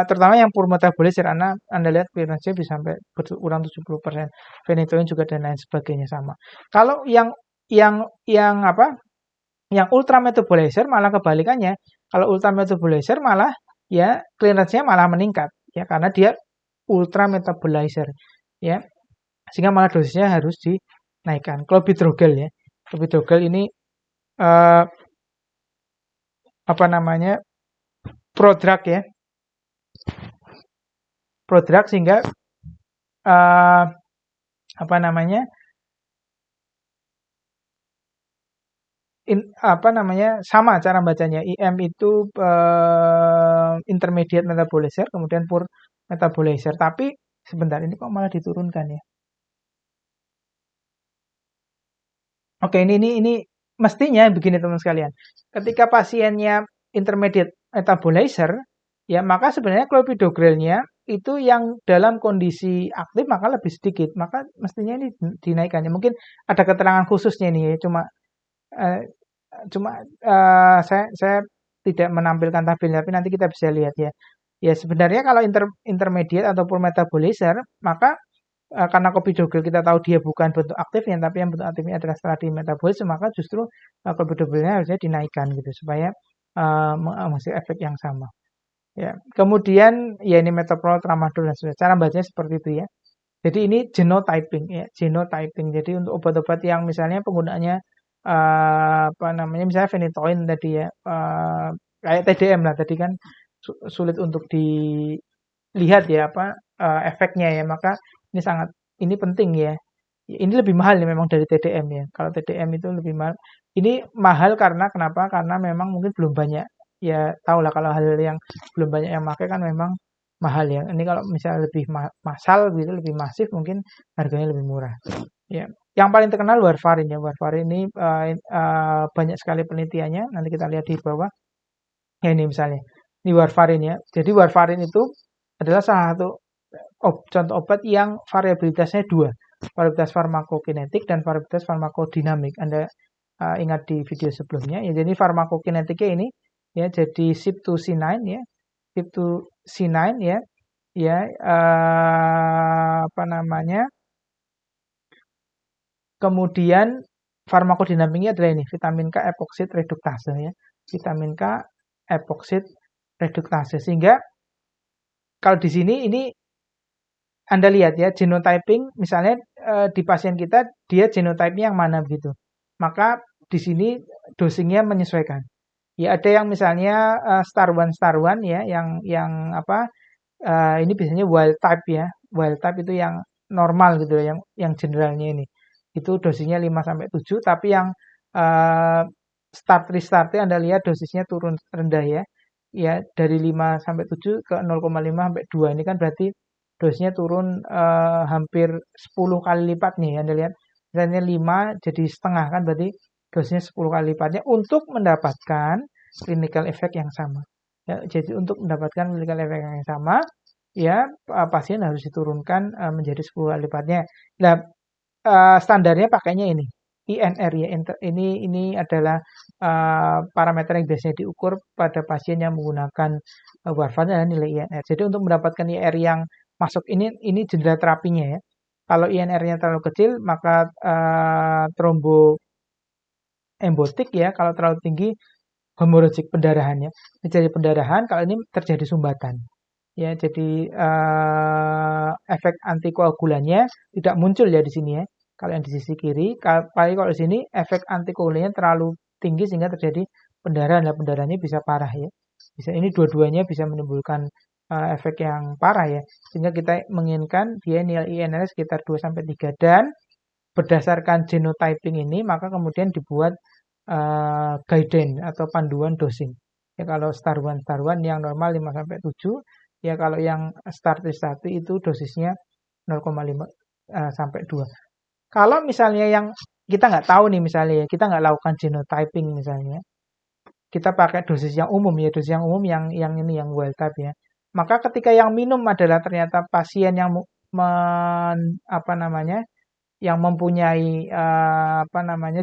terutama yang poor metabolizer, Anda lihat clearance-nya bisa sampai berkurang 70%. Phenytoin juga dan lain sebagainya sama. Kalau yang apa? Yang ultra metabolizer malah kebalikannya. Kalau ultra metabolizer malah ya clearance-nya malah meningkat ya karena dia ultra metabolizer ya. Sehingga malah dosisnya harus dinaikkan. Clopidogrel ya. Clopidogrel ini apa namanya? Prodrug ya. Prodrug sehingga apa namanya? sama cara bacanya. IM itu intermediate metabolizer, kemudian poor metabolizer. Tapi sebentar, ini kok malah diturunkan ya? Oke, ini mestinya begini teman sekalian. Ketika pasiennya intermediate metabolizer, ya maka sebenarnya clopidogrelnya itu yang dalam kondisi aktif maka lebih sedikit. Maka mestinya ini dinaikkannya. Mungkin ada keterangan khususnya nih ya, eh, saya tidak menampilkan tabelnya, tapi nanti kita bisa lihat ya. Ya sebenarnya kalau intermediate ataupun metabolizer, maka karena clopidogrel kita tahu dia bukan bentuk aktifnya, tapi yang bentuk aktifnya adalah setelah di metabolisme, maka justru clopidogrelnya harusnya dinaikkan gitu supaya menghasilkan efek yang sama. Ya, kemudian ya ini metoprolol, tramadol dan sebagainya. Cara bacanya seperti itu ya. Jadi ini genotyping ya, genotyping. Jadi untuk obat-obat yang misalnya penggunaannya misalnya phenytoin tadi ya, kayak TDM lah tadi kan sulit untuk dilihat ya efeknya ya, maka ini penting ya. Ini lebih mahal ya memang dari TDM ya. Kalau TDM itu lebih mahal. Ini mahal karena kenapa? Karena memang mungkin belum banyak. Ya tahulah kalau hal yang belum banyak yang pakai kan memang mahal ya. Ini kalau misalnya lebih massal gitu, lebih masif mungkin harganya lebih murah. Ya. Yang paling terkenal warfarin ya. Warfarin ini banyak sekali penelitiannya. Nanti kita lihat di bawah. Ya ini misalnya. Ini warfarin ya. Jadi warfarin itu adalah salah satu contoh obat yang variabilitasnya dua. Variabilitas farmakokinetik dan variabilitas farmakodinamik. Anda ingat di video sebelumnya. Ya, jadi farmakokinetiknya ini ya jadi CYP2C9 ya. CYP2C9 ya. Ya kemudian farmakodinamiknya adalah ini vitamin K epoksid reduktase ya. Vitamin K epoksid reduktase. Sehingga kalau di sini ini Anda lihat ya, genotyping misalnya di pasien kita dia genotype-nya yang mana begitu. Maka di sini dosingnya menyesuaikan. Ya ada yang misalnya star one ya, yang ini biasanya wild type ya. Wild type itu yang normal gitu ya, yang generalnya ini. Itu dosisnya 5 sampai 7, tapi yang start Anda lihat dosisnya turun rendah ya. Ya, dari 5 sampai 7 ke 0,5 sampai 2. Ini kan berarti dosisnya turun hampir 10 kali lipat nih Anda lihat. Misalnya 5 jadi setengah kan berarti dosisnya 10 kali lipatnya untuk mendapatkan clinical effect yang sama. Ya, jadi untuk mendapatkan clinical effect yang sama, ya pasien harus diturunkan menjadi 10 kali lipatnya. Nah, standarnya pakainya ini INR ya. Ini adalah parameter yang biasanya diukur pada pasien yang menggunakan warfarin adalah nilai INR. Jadi untuk mendapatkan INR yang masuk ini jendela terapinya ya. Kalau INR-nya terlalu kecil maka tromboembotik ya. Kalau terlalu tinggi hemoragik pendarahannya. Terjadi pendarahan, kalau ini terjadi sumbatan. Ya, jadi efek antikoagulannya tidak muncul ya di sini ya. Kalau yang di sisi kiri, kalau di sini efek antikoagulannya terlalu tinggi sehingga terjadi pendarahan. Nah, pendarahannya bisa parah ya. Bisa ini dua-duanya bisa menimbulkan efek yang parah ya. Sehingga kita menginginkan dia nilai INR sekitar 2 sampai 3 dan berdasarkan genotyping ini maka kemudian dibuat guidance atau panduan dosing. Ya kalau star one yang normal 5 sampai 7, ya kalau yang star 1 itu dosisnya 0,5 sampai 2. Kalau misalnya yang kita nggak tahu nih misalnya ya, kita nggak lakukan genotyping misalnya, kita pakai dosis yang umum ya, dosis yang umum yang ini yang wild type ya. Maka ketika yang minum adalah ternyata pasien yang yang mempunyai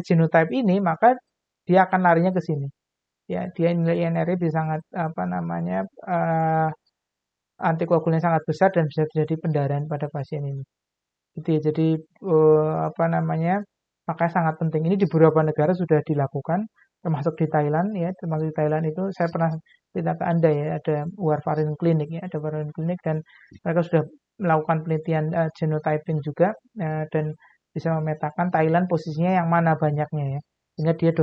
genotype ini, maka dia akan larinya ke sini. Ya, dia nilai INR bisa sangat antikoagulnya sangat besar dan bisa terjadi pendarahan pada pasien ini. Gitu ya. Jadi makanya sangat penting. Ini di beberapa negara sudah dilakukan, termasuk di Thailand ya. Termasuk di Thailand itu saya pernah cerita ke Anda ya, ada warfarin klinik ya, ada warfarin klinik dan mereka sudah melakukan penelitian genotyping juga dan bisa memetakan Thailand posisinya yang mana banyaknya ya. Sehingga dia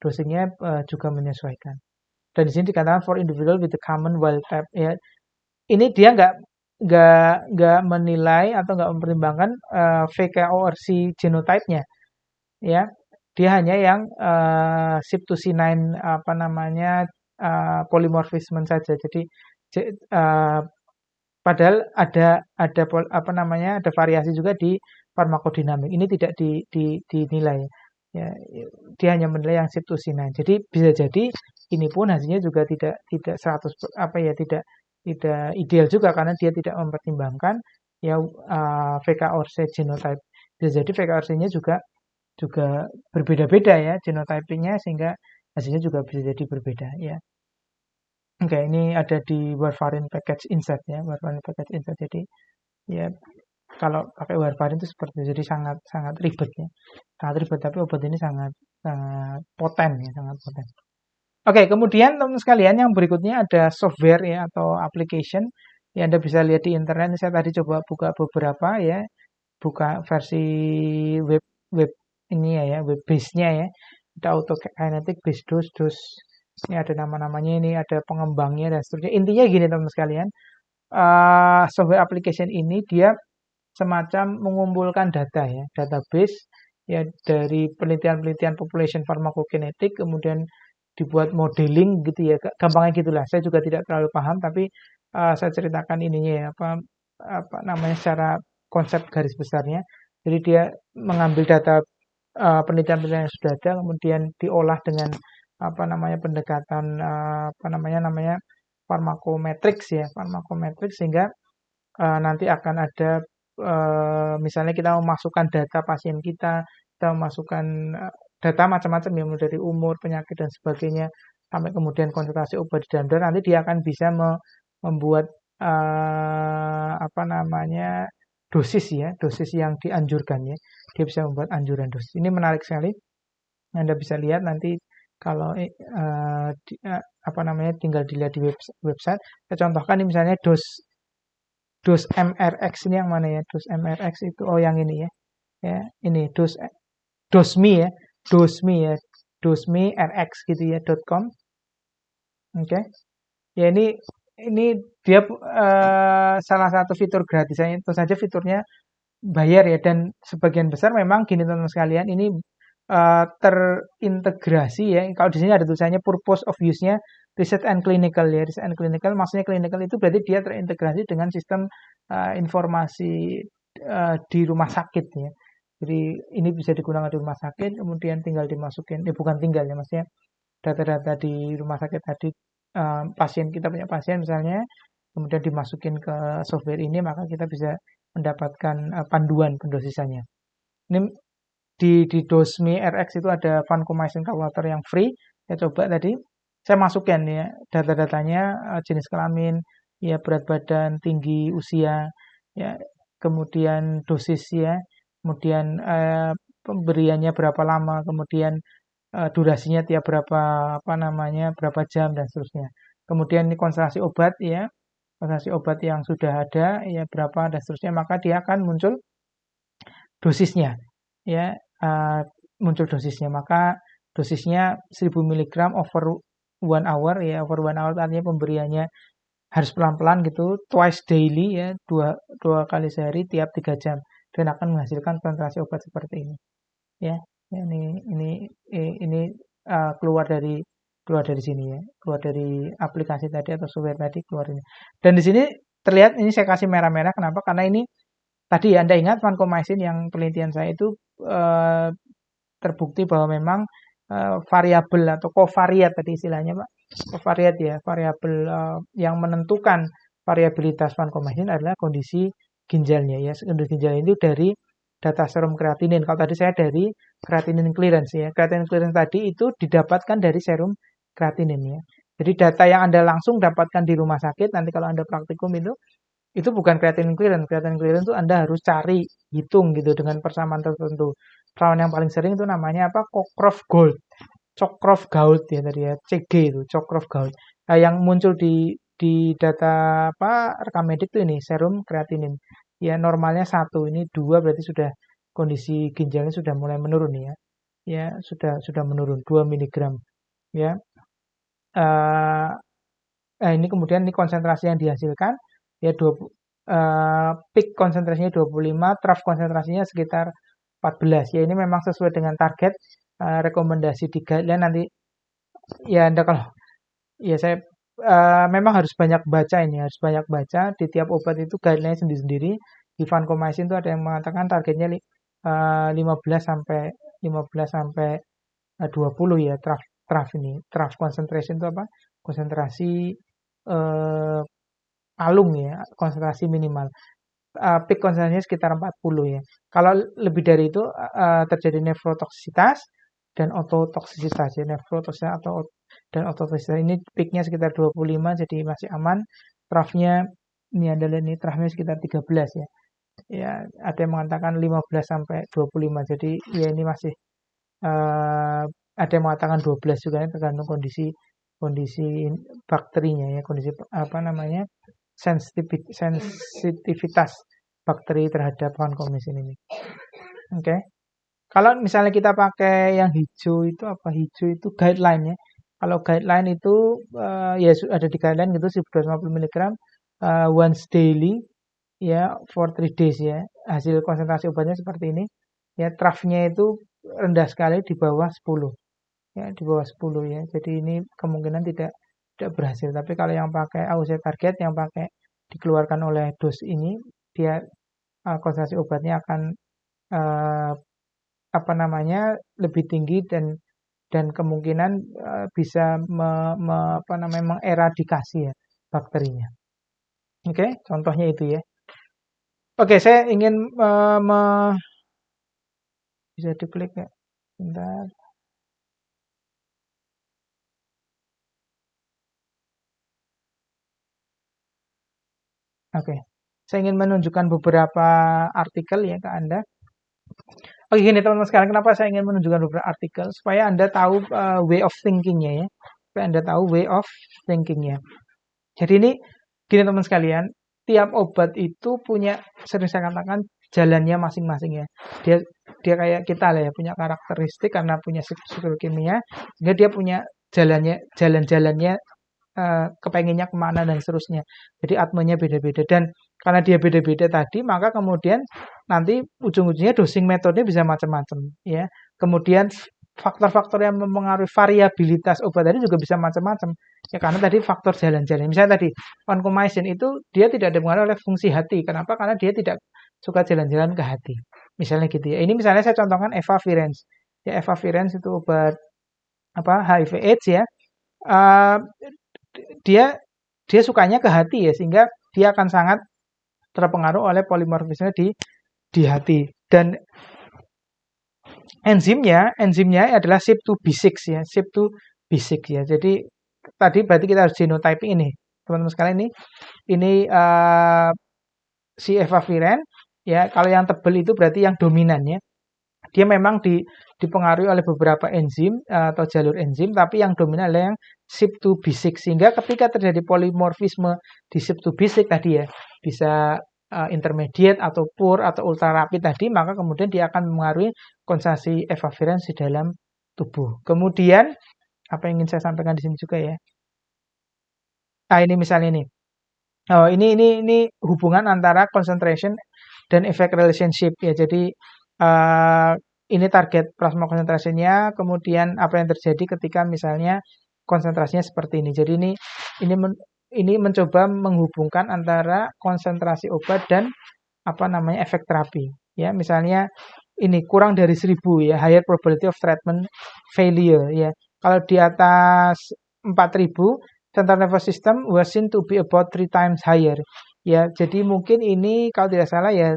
dosingnya juga menyesuaikan. Dan di sini dikatakan for individual with the common wild type ya. Ini dia nggak menilai atau nggak mempertimbangkan VKORC genotype-nya ya. Dia hanya yang CYP2C9 apa namanya polymorphism saja. Jadi padahal apa namanya ada variasi juga di farmakodinamik. Ini tidak dinilai. Ya, dia hanya menilai yang CYP2C9. Jadi bisa jadi ini pun hasilnya juga tidak 100 apa ya tidak ideal juga karena dia tidak mempertimbangkan ya VKORC genotype. Bisa jadi VKORC-nya juga berbeda-beda ya genotypingnya sehingga hasilnya juga bisa jadi berbeda ya. Oke, ini ada di warfarin package insert ya, warfarin package insert. Jadi ya kalau pakai warfarin itu seperti itu. Jadi sangat ribet ya. Sangat ribet tapi obat ini sangat poten ya, sangat poten. Oke, kemudian teman sekalian yang berikutnya ada software ya atau application yang Anda bisa lihat di internet. Saya tadi coba buka beberapa ya, buka versi web ini ya, web base-nya ya. Ada autokinetic, base dose, ini ada nama-namanya, ini ada pengembangnya dan seterusnya. Intinya gini teman sekalian, software application ini dia semacam mengumpulkan data ya, database ya dari penelitian-penelitian population pharmacokinetic, kemudian dibuat modeling gitu ya, gampangnya gitulah. Saya juga tidak terlalu paham, tapi saya ceritakan ininya ya, apa namanya secara konsep garis besarnya. Jadi dia mengambil data penelitian-penelitian yang sudah ada, kemudian diolah dengan apa namanya pendekatan apa namanya farmakometrics ya, farmakometrics sehingga nanti akan ada misalnya kita memasukkan data pasien kita memasukkan data macam-macam ya mulai dari umur, penyakit dan sebagainya sampai kemudian konsentrasi obat di dalam darah, nanti dia akan bisa membuat apa namanya dosis yang dianjurkan ya. Dia bisa membuat anjuran dosis. Ini menarik sekali. Anda bisa lihat nanti kalau apa namanya tinggal dilihat di website. Saya contohkan ini misalnya dos MRX ini yang mana ya? Dos MRX itu yang ini ya. Ya, ini dosmi ya. Dosmi RX gitu ya .com. Oke. Ya ini dia salah satu fitur gratisnya, itu saja fiturnya bayar ya, dan sebagian besar memang gini teman-teman sekalian, ini terintegrasi ya. Kalau di sini ada tulisannya purpose of use-nya research and clinical ya. Research and clinical maksudnya clinical itu berarti dia terintegrasi dengan sistem informasi di rumah sakit ya. Jadi ini bisa digunakan di rumah sakit, kemudian tinggal dimasukin, bukan tinggal ya, maksudnya data-data di rumah sakit tadi, pasien kita punya pasien misalnya, kemudian dimasukin ke software ini, maka kita bisa mendapatkan panduan pendosisannya. Ini di Dosmi RX itu ada vancomycin calculator yang free. Saya coba tadi, saya masukkan ya data-datanya, jenis kelamin, ya berat badan, tinggi, usia, ya kemudian dosis ya, kemudian pemberiannya berapa lama, kemudian durasinya tiap berapa berapa jam dan seterusnya. Kemudian ini konsentrasi obat ya, konsentrasi obat yang sudah ada ya berapa dan seterusnya, maka dia akan muncul dosisnya ya, muncul dosisnya. Maka dosisnya 1000 mg over 1 hour ya, over 1 hour artinya pemberiannya harus pelan-pelan gitu, twice daily ya, dua kali sehari tiap 3 jam, dan akan menghasilkan konsentrasi obat seperti ini ya. Ini keluar dari sini ya, keluar dari aplikasi tadi atau software tadi, keluar ini. Dan di sini terlihat, ini saya kasih merah-merah, kenapa? Karena ini tadi ya, Anda ingat vancomycin yang penelitian saya itu terbukti bahwa memang variabel atau kovariat tadi istilahnya Pak, kovariat ya, variabel yang menentukan variabilitas vancomycin adalah kondisi ginjalnya ya. Kondisi ginjal itu dari data serum kreatinin. Kalau tadi saya dari creatinine clearance ya. Creatinine clearance tadi itu didapatkan dari serum kreatinin ya. Jadi data yang Anda langsung dapatkan di rumah sakit, nanti kalau Anda praktikum itu bukan creatinine clearance. Creatinine clearance itu Anda harus cari, hitung gitu dengan persamaan tertentu. Perawan yang paling sering itu namanya apa? Cockcroft Gold. Cockcroft Gold ya tadi ya, CG itu, Cockcroft Gold. Nah, yang muncul di data rekam medik itu ini serum kreatinin. Ya normalnya 1, ini 2 berarti sudah kondisi ginjalnya sudah mulai menurun ya. Ya, sudah menurun 2 mg ya. Ini kemudian ini konsentrasi yang dihasilkan ya peak konsentrasinya 25, trough konsentrasinya sekitar 14. Ya ini memang sesuai dengan target rekomendasi di guideline nanti ya Anda kalau ya saya memang harus banyak baca ini, harus banyak baca di tiap obat itu guideline sendiri-sendiri. Di vancomycin itu ada yang mengatakan targetnya 15 sampai 15 sampai 20 ya trough ini. Trough concentration itu apa? Konsentrasi eh, palung ya, konsentrasi minimal. Peak konsentrasinya sekitar 40 ya. Kalau lebih dari itu terjadi nefrotoksitas dan ototoksisitas ya. Nefrotoksitas dan ototoksisitas ini peaknya sekitar 25 jadi masih aman. Troughnya ini adalah ini troughnya sekitar 13 ya. Ya, ada yang mengatakan 15 sampai 25. Jadi ya ini masih ada yang mengatakan 12 juga ya, tergantung kondisi kondisi bakterinya ya, kondisi apa namanya sensitivitas bakteri terhadap vancomycin ini. Oke. Kalau misalnya kita pakai yang hijau itu apa? Hijau itu guideline ya. Kalau guideline itu ya ada di guideline gitu 1250 mg once daily ya for 3 days ya. Hasil konsentrasi obatnya seperti ini. Ya troughnya itu rendah sekali di bawah 10. Ya, di bawah 10 ya. Jadi ini kemungkinan tidak berhasil. Tapi kalau yang pakai AUC target yang pakai dikeluarkan oleh dos ini dia konsentrasi obatnya akan apa namanya lebih tinggi dan kemungkinan bisa apa namanya mengeradikasi ya bakterinya. Oke, contohnya itu ya. Oke, saya ingin bisa diklik ya. Bentar. Oke. Saya ingin menunjukkan beberapa artikel ya ke Anda. Oke, gini teman-teman sekalian, kenapa saya ingin menunjukkan beberapa artikel supaya Anda tahu way of thinking-nya ya. Supaya Anda tahu way of thinking-nya. Jadi ini gini teman sekalian, tiap obat itu punya sering saya katakan jalannya masing-masing ya. Dia kayak kita lah ya, punya karakteristik karena punya struktur kimia, sehingga dia punya jalan-jalannya kepengennya kemana dan seterusnya. Jadi atmanya beda-beda dan karena dia beda-beda tadi, maka kemudian nanti ujung-ujungnya dosing metode bisa macam-macam ya. Kemudian faktor-faktor yang mempengaruhi variabilitas obat tadi juga bisa macam-macam. Ya karena tadi faktor jalan-jalan. Misalnya tadi vancomycin itu dia tidak dipengaruhi oleh fungsi hati. Kenapa? Karena dia tidak suka jalan-jalan ke hati. Misalnya gitu ya. Ini misalnya saya contohkan efavirenz. Ya efavirenz itu obat apa HIV/AIDS ya. Uh, dia sukanya ke hati ya sehingga dia akan sangat terpengaruh oleh polimorfisme di hati dan enzimnya adalah CYP2B6 ya CYP2B6 ya jadi tadi berarti kita harus genotyping ini teman-teman sekalian ini si efavirenz ya kalau yang tebal itu berarti yang dominan ya dia memang dipengaruhi oleh beberapa enzim atau jalur enzim, tapi yang dominan adalah yang CYP2B6. Sehingga ketika terjadi polimorfisme di CYP2B6 tadi ya, bisa intermediate atau poor atau ultra rapid tadi, maka kemudian dia akan mempengaruhi konsentrasi efavirenz di dalam tubuh. Kemudian, apa yang ingin saya sampaikan di sini juga ya. Nah, ini misalnya ini. Oh, ini hubungan antara concentration dan effect relationship ya. Jadi ini target plasma konsentrasinya, kemudian apa yang terjadi ketika misalnya konsentrasinya seperti ini. Jadi ini mencoba menghubungkan antara konsentrasi obat dan apa namanya efek terapi. Ya, misalnya ini kurang dari 1000 ya, higher probability of treatment failure ya. Kalau di atas 4000, central nervous system was seen to be about 3 times higher. Ya, jadi mungkin ini kalau tidak salah ya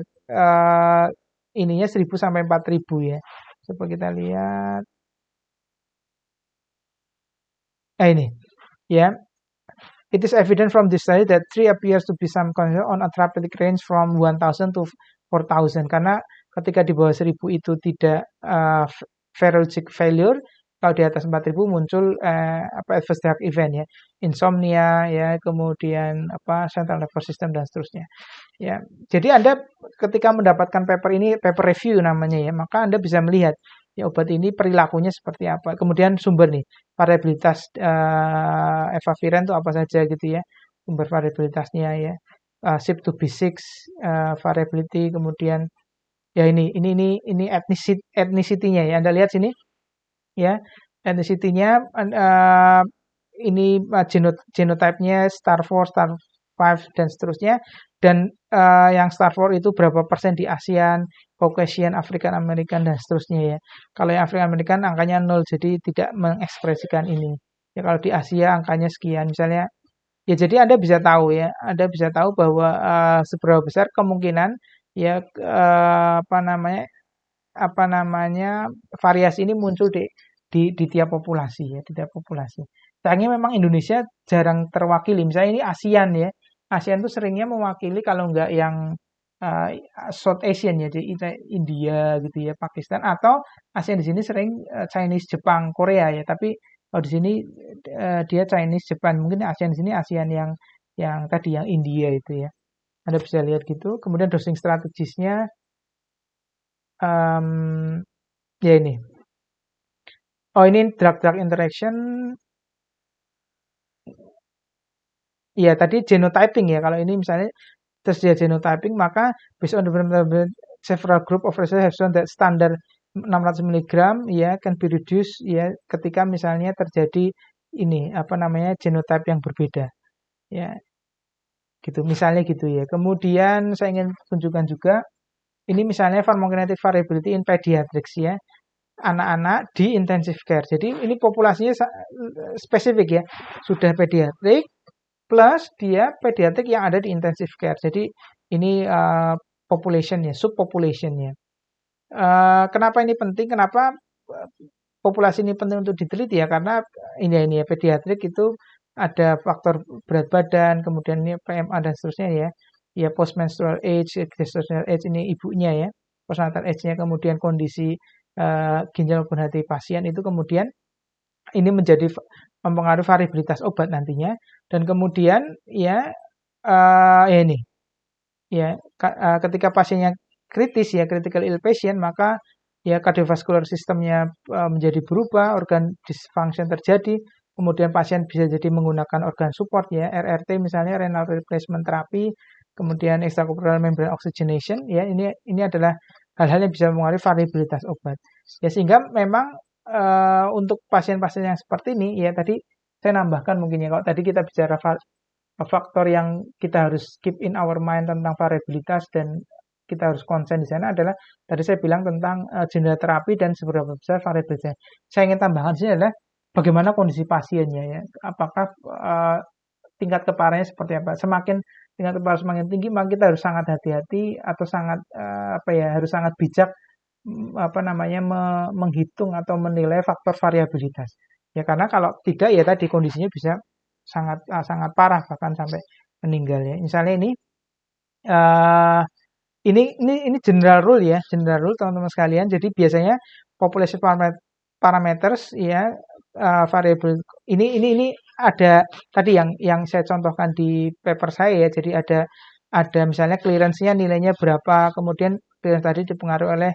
ininya 1000 sampai 4000 ya. Coba kita lihat. Ini ya. It is evident from this study that 3 appears to be some concern on a therapeutic range from 1000 to 4000 karena ketika di bawah 1000 itu tidak virologic failure, kalau di atas 4000 muncul apa adverse drug event ya, insomnia ya, kemudian apa central nervous system dan seterusnya. Ya. Jadi Anda ketika mendapatkan paper ini, paper review namanya ya, maka Anda bisa melihat ya obat ini perilakunya seperti apa. Kemudian sumber nih, variabilitas efavirenz itu apa saja gitu ya. Sumber variabilitasnya ya. CYP2B6 variability kemudian ya ini etnicity-nya ya. Anda lihat sini. ya. Ethnicity-nya ini genotype-nya star 4, star 5 dan seterusnya. Dan yang star 4 itu berapa persen di ASEAN, Caucasian, African American dan seterusnya ya. Kalau yang African American angkanya 0, jadi tidak mengekspresikan ini. Ya kalau di Asia angkanya sekian misalnya. Ya jadi Anda bisa tahu ya, Anda bisa tahu bahwa seberapa besar kemungkinan ya apa namanya variasi ini muncul di tiap populasi ya, di tiap populasi. Sayangnya memang Indonesia jarang terwakili. Misalnya ini ASEAN ya. ASEAN itu seringnya mewakili kalau nggak yang uh, South Asian ya, jadi India gitu ya, Pakistan atau ASEAN di sini sering Chinese, Jepang, Korea ya. Tapi kalau di sini dia Chinese, Jepang. Mungkin ASEAN di sini ASEAN yang tadi yang India itu ya. Anda bisa lihat gitu. Kemudian dosing strategisnya ya ini. Oh ini drug-drug interaction. Ya tadi genotyping ya. Kalau ini misalnya tersedia genotyping, maka based on the several group of research have shown that standard 600 mg ya can be reduced ya ketika misalnya terjadi ini apa namanya genotype yang berbeda ya gitu misalnya gitu ya. Kemudian saya ingin tunjukkan juga ini misalnya pharmacokinetic variability in pediatrics ya, anak-anak di intensive care. Jadi ini populasinya spesifik ya, sudah pediatrik plus dia pediatrik yang ada di intensive care. Jadi ini population ya, subpopulation ya. Kenapa ini penting? Kenapa populasi ini penting untuk diteliti ya? Karena ini ya pediatrik itu ada faktor berat badan, kemudian ini PMA dan seterusnya ya. Ya postmenstrual age, gestational age ini ibunya ya, postnatal age-nya, kemudian kondisi ginjal maupun hati pasien itu kemudian ini menjadi mempengaruhi variabilitas obat nantinya dan kemudian ya ini ya ketika pasiennya kritis ya critical ill patient maka ya kardiovaskular sistemnya menjadi berubah, organ dysfunction terjadi, kemudian pasien bisa jadi menggunakan organ support ya RRT misalnya renal replacement therapy, kemudian extracorporeal membrane oxygenation ya ini adalah hal-hal yang bisa mempengaruhi variabilitas obat. Ya sehingga memang untuk pasien-pasien yang seperti ini ya tadi saya nambahkan mungkin ya kalau tadi kita bicara faktor yang kita harus keep in our mind tentang variabilitas dan kita harus konsen di sana adalah tadi saya bilang tentang jendela terapi dan seberapa besar variabilitasnya. Saya ingin tambahkan di sini adalah bagaimana kondisi pasiennya ya. Apakah tingkat keparahannya seperti apa? Semakin tingkat keparahan semakin tinggi, maka kita harus sangat hati-hati atau sangat harus sangat bijak menghitung atau menilai faktor variabilitas. Ya karena kalau tidak ya tadi kondisinya bisa sangat sangat parah bahkan sampai meninggal ya. Misalnya uh, ini general rule ya, general rule teman-teman sekalian. Jadi biasanya population parameters ya variable ini ada tadi yang saya contohkan di paper saya ya. Jadi ada misalnya clearance-nya nilainya berapa, kemudian clearance tadi dipengaruhi oleh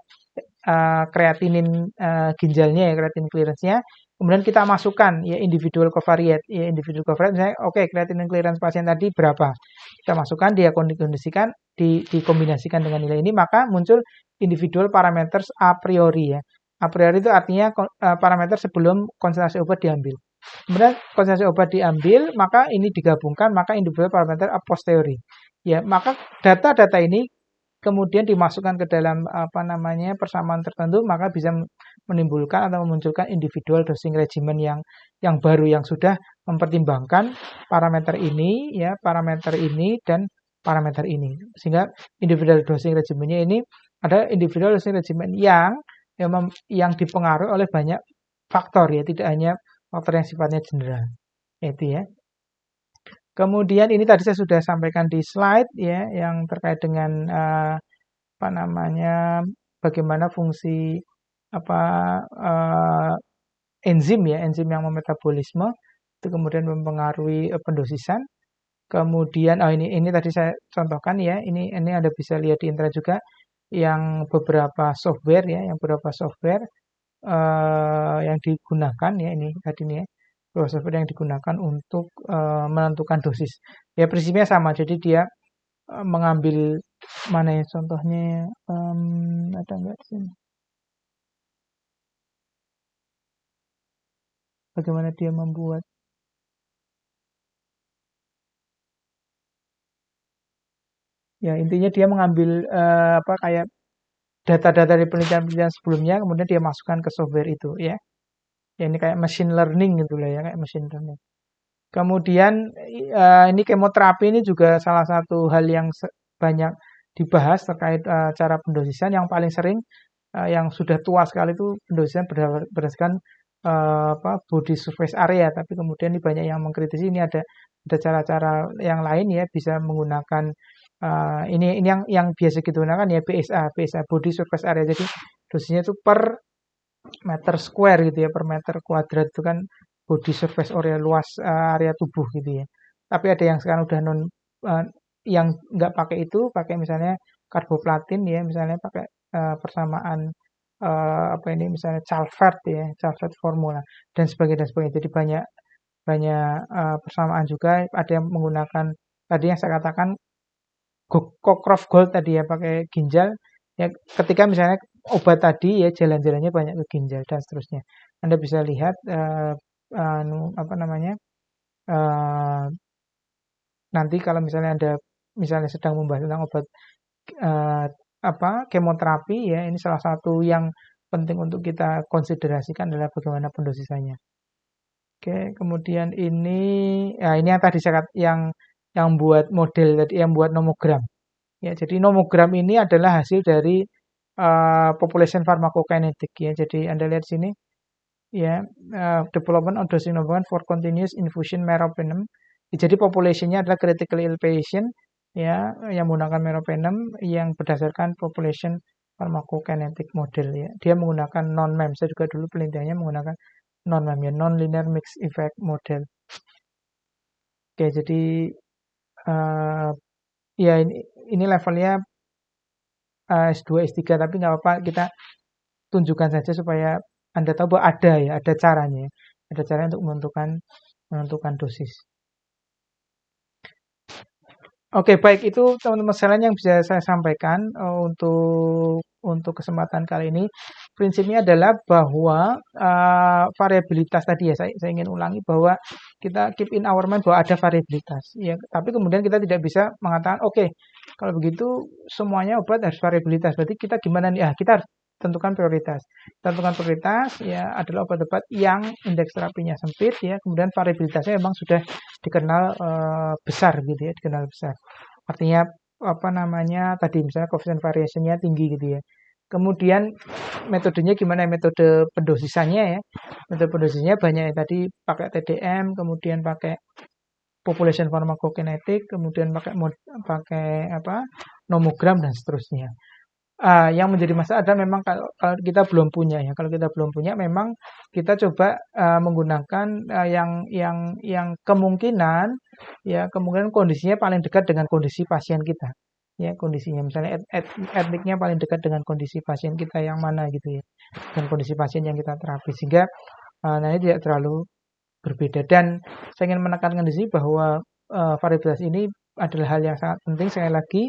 kreatinin ginjalnya ya, kreatinin clearance-nya. Kemudian kita masukkan ya individual covariate, ya individual covariate misalnya oke creatinin clearance pasien tadi berapa. Kita masukkan, dia kondisikan, dikombinasikan dengan nilai ini, maka muncul individual parameters a priori ya. A priori itu artinya parameter sebelum konsentrasi obat diambil. Kemudian konsentrasi obat diambil, maka ini digabungkan, maka individual parameter a posteriori. Ya, maka data-data ini kemudian dimasukkan ke dalam persamaan tertentu, maka bisa menimbulkan atau memunculkan individual dosing regimen yang baru yang sudah mempertimbangkan parameter ini ya, parameter ini dan parameter ini. Sehingga individual dosing regimennya ini ada individual dosing regimen yang dipengaruhi oleh banyak faktor ya, tidak hanya faktor yang sifatnya general. Itu ya. Kemudian ini tadi saya sudah sampaikan di slide ya yang terkait dengan bagaimana fungsi enzim ya, enzim yang memetabolisme itu kemudian mempengaruhi pendosisan. Kemudian ini tadi saya contohkan ya, ini Anda bisa lihat di internet juga yang beberapa software ya, yang digunakan ya ini tadi nih ya. Software yang digunakan untuk menentukan dosis. Ya prinsipnya sama, jadi dia mengambil mana ya contohnya ada nggak di sini? bagaimana dia membuat. Ya, intinya dia mengambil apa kayak data-data dari penelitian-penelitian sebelumnya, kemudian dia masukkan ke software itu ya. Ya ini kayak machine learning gitu lah ya, kayak machine learning. Kemudian ini kemoterapi ini juga salah satu hal yang banyak dibahas terkait cara pendosisan yang paling sering yang sudah tua sekali itu pendosisan berdasarkan apa body surface area, tapi kemudian ini banyak yang mengkritisi ini ada cara-cara yang lain ya, bisa menggunakan ini yang biasa kita gunakan ya, BSA body surface area. Jadi dosisnya itu per meter square gitu ya, per meter kuadrat itu kan body surface area, luas area tubuh gitu ya. Tapi ada yang sekarang udah yang nggak pakai itu, pakai misalnya karboplatin ya, misalnya pakai persamaan apa ini misalnya Calvert ya, Calvert formula dan sebagainya dan sebagainya. Jadi banyak banyak persamaan juga. Ada yang menggunakan tadi yang saya katakan Cockcroft Gold tadi ya, pakai ginjal. Ya, ketika misalnya obat tadi ya jalan-jalannya banyak ke ginjal dan seterusnya. Anda bisa lihat apa namanya eh, nanti kalau misalnya Anda misalnya sedang membahas tentang obat eh, apa kemoterapi ya, ini salah satu yang penting untuk kita konsiderasikan adalah bagaimana pendosisannya. Oke, kemudian ini ya ini yang tadi saya yang buat model tadi, yang buat nomogram. Ya, jadi nomogram ini adalah hasil dari population pharmacokinetic ya. Jadi Anda lihat sini ya, development of dosing nomogram for continuous infusion meropenem. Jadi population-nya adalah critically ill patient ya, yang menggunakan meropenem yang berdasarkan population pharmacokinetic model ya. Dia menggunakan non-mem. Saya juga dulu penelitiannya menggunakan non-mem ya, non-linear mixed effect model. Oke, jadi uh, ya ini levelnya S2, S3, tapi nggak apa-apa kita tunjukkan saja supaya Anda tahu bahwa ada ya, ada caranya ya. Ada cara untuk menentukan dosis. Oke, baik itu teman-teman sekalian yang bisa saya sampaikan untuk kesempatan kali ini. Prinsipnya adalah bahwa variabilitas tadi ya, saya ingin ulangi bahwa kita keep in our mind bahwa ada variabilitas. Ya, tapi kemudian kita tidak bisa mengatakan, oke, kalau begitu semuanya obat harus variabilitas. Berarti kita gimana nih? Kita harus tentukan prioritas. Tentukan prioritas ya adalah obat-obat yang indeks terapinya sempit ya, kemudian variabilitasnya memang sudah dikenal besar gitu ya, dikenal besar. Artinya apa namanya tadi misalnya coefficient variation-nya tinggi gitu ya. Kemudian metodenya gimana? Metode pendosisannya ya. Metode pendosisannya banyak ya, tadi pakai TDM, kemudian pakai population pharmacokinetic, kemudian pakai apa? Nomogram dan seterusnya. Yang menjadi masalah adalah memang kalau kita belum punya ya. Kalau kita belum punya, memang kita coba menggunakan yang kemungkinan ya kemungkinan kondisinya paling dekat dengan kondisi pasien kita. Ya, kondisinya misalnya etniknya paling dekat dengan kondisi pasien kita yang mana gitu ya. Dan kondisi pasien yang kita terapi sehingga nanti tidak terlalu berbeda. Dan saya ingin menekankan di sini bahwa variabilitas ini adalah hal yang sangat penting sekali lagi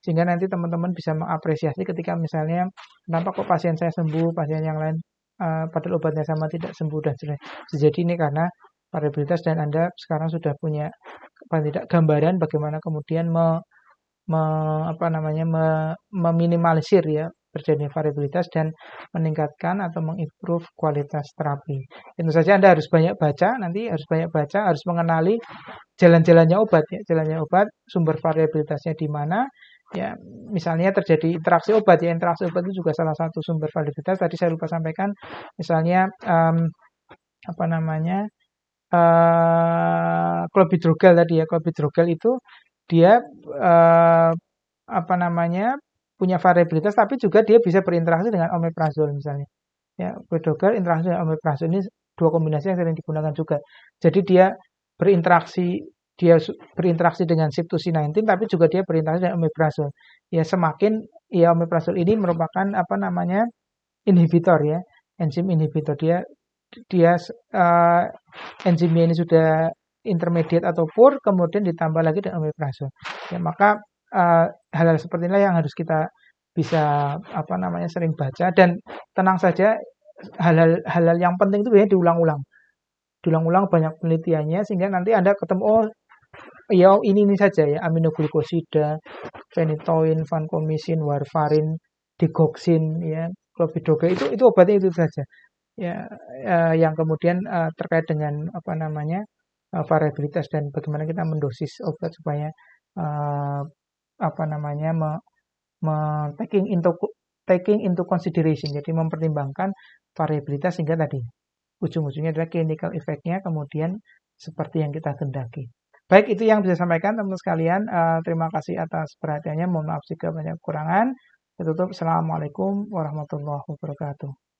sehingga nanti teman-teman bisa mengapresiasi ketika misalnya kenapa kok pasien saya sembuh, pasien yang lain padahal obatnya sama tidak sembuh dan sebagainya. Jadi ini karena variabilitas dan Anda sekarang sudah punya paling tidak gambaran bagaimana kemudian meminimalisir ya terjadinya variabilitas dan meningkatkan atau mengimprove kualitas terapi. Tentu saja Anda harus banyak baca, nanti harus banyak baca, harus mengenali jalan-jalannya obat ya, jalannya obat, sumber variabilitasnya di mana. Ya, misalnya terjadi interaksi obat ya, interaksi obat itu juga salah satu sumber variabilitas. Tadi saya lupa sampaikan, misalnya apa namanya clopidogrel tadi ya, clopidogrel itu dia apa namanya punya variabilitas, tapi juga dia bisa berinteraksi dengan omeprazole misalnya. Ya, clopidogrel interaksi dengan omeprazole ini dua kombinasi yang sering digunakan juga. Jadi dia berinteraksi dengan CYP2C19 tapi juga dia berinteraksi dengan omeprazole. Ya semakin ya omeprazole ini merupakan apa namanya inhibitor ya, enzim inhibitor. Dia enzimnya ini sudah intermediate atau poor, kemudian ditambah lagi dengan omeprazole. Ya, maka hal-hal seperti inilah yang harus kita bisa apa namanya sering baca dan tenang saja hal-hal yang penting itu biasanya diulang-ulang. diulang-ulang banyak penelitiannya sehingga nanti Anda ketemu, oh ya ini saja ya, aminoglikosida, phenytoin, vancomycin, warfarin, digoxin, ya, clopidogrel itu obatnya itu saja. Ya, yang kemudian terkait dengan apa namanya variabilitas dan bagaimana kita mendosis obat supaya apa namanya taking into consideration, jadi mempertimbangkan variabilitas sehingga tadi ujung-ujungnya adalah clinical effect-nya kemudian seperti yang kita kendaki. Baik, itu yang bisa sampaikan teman-teman sekalian. Terima kasih atas perhatiannya. Mohon maaf jika banyak kekurangan. Saya tutup. Assalamualaikum warahmatullahi wabarakatuh.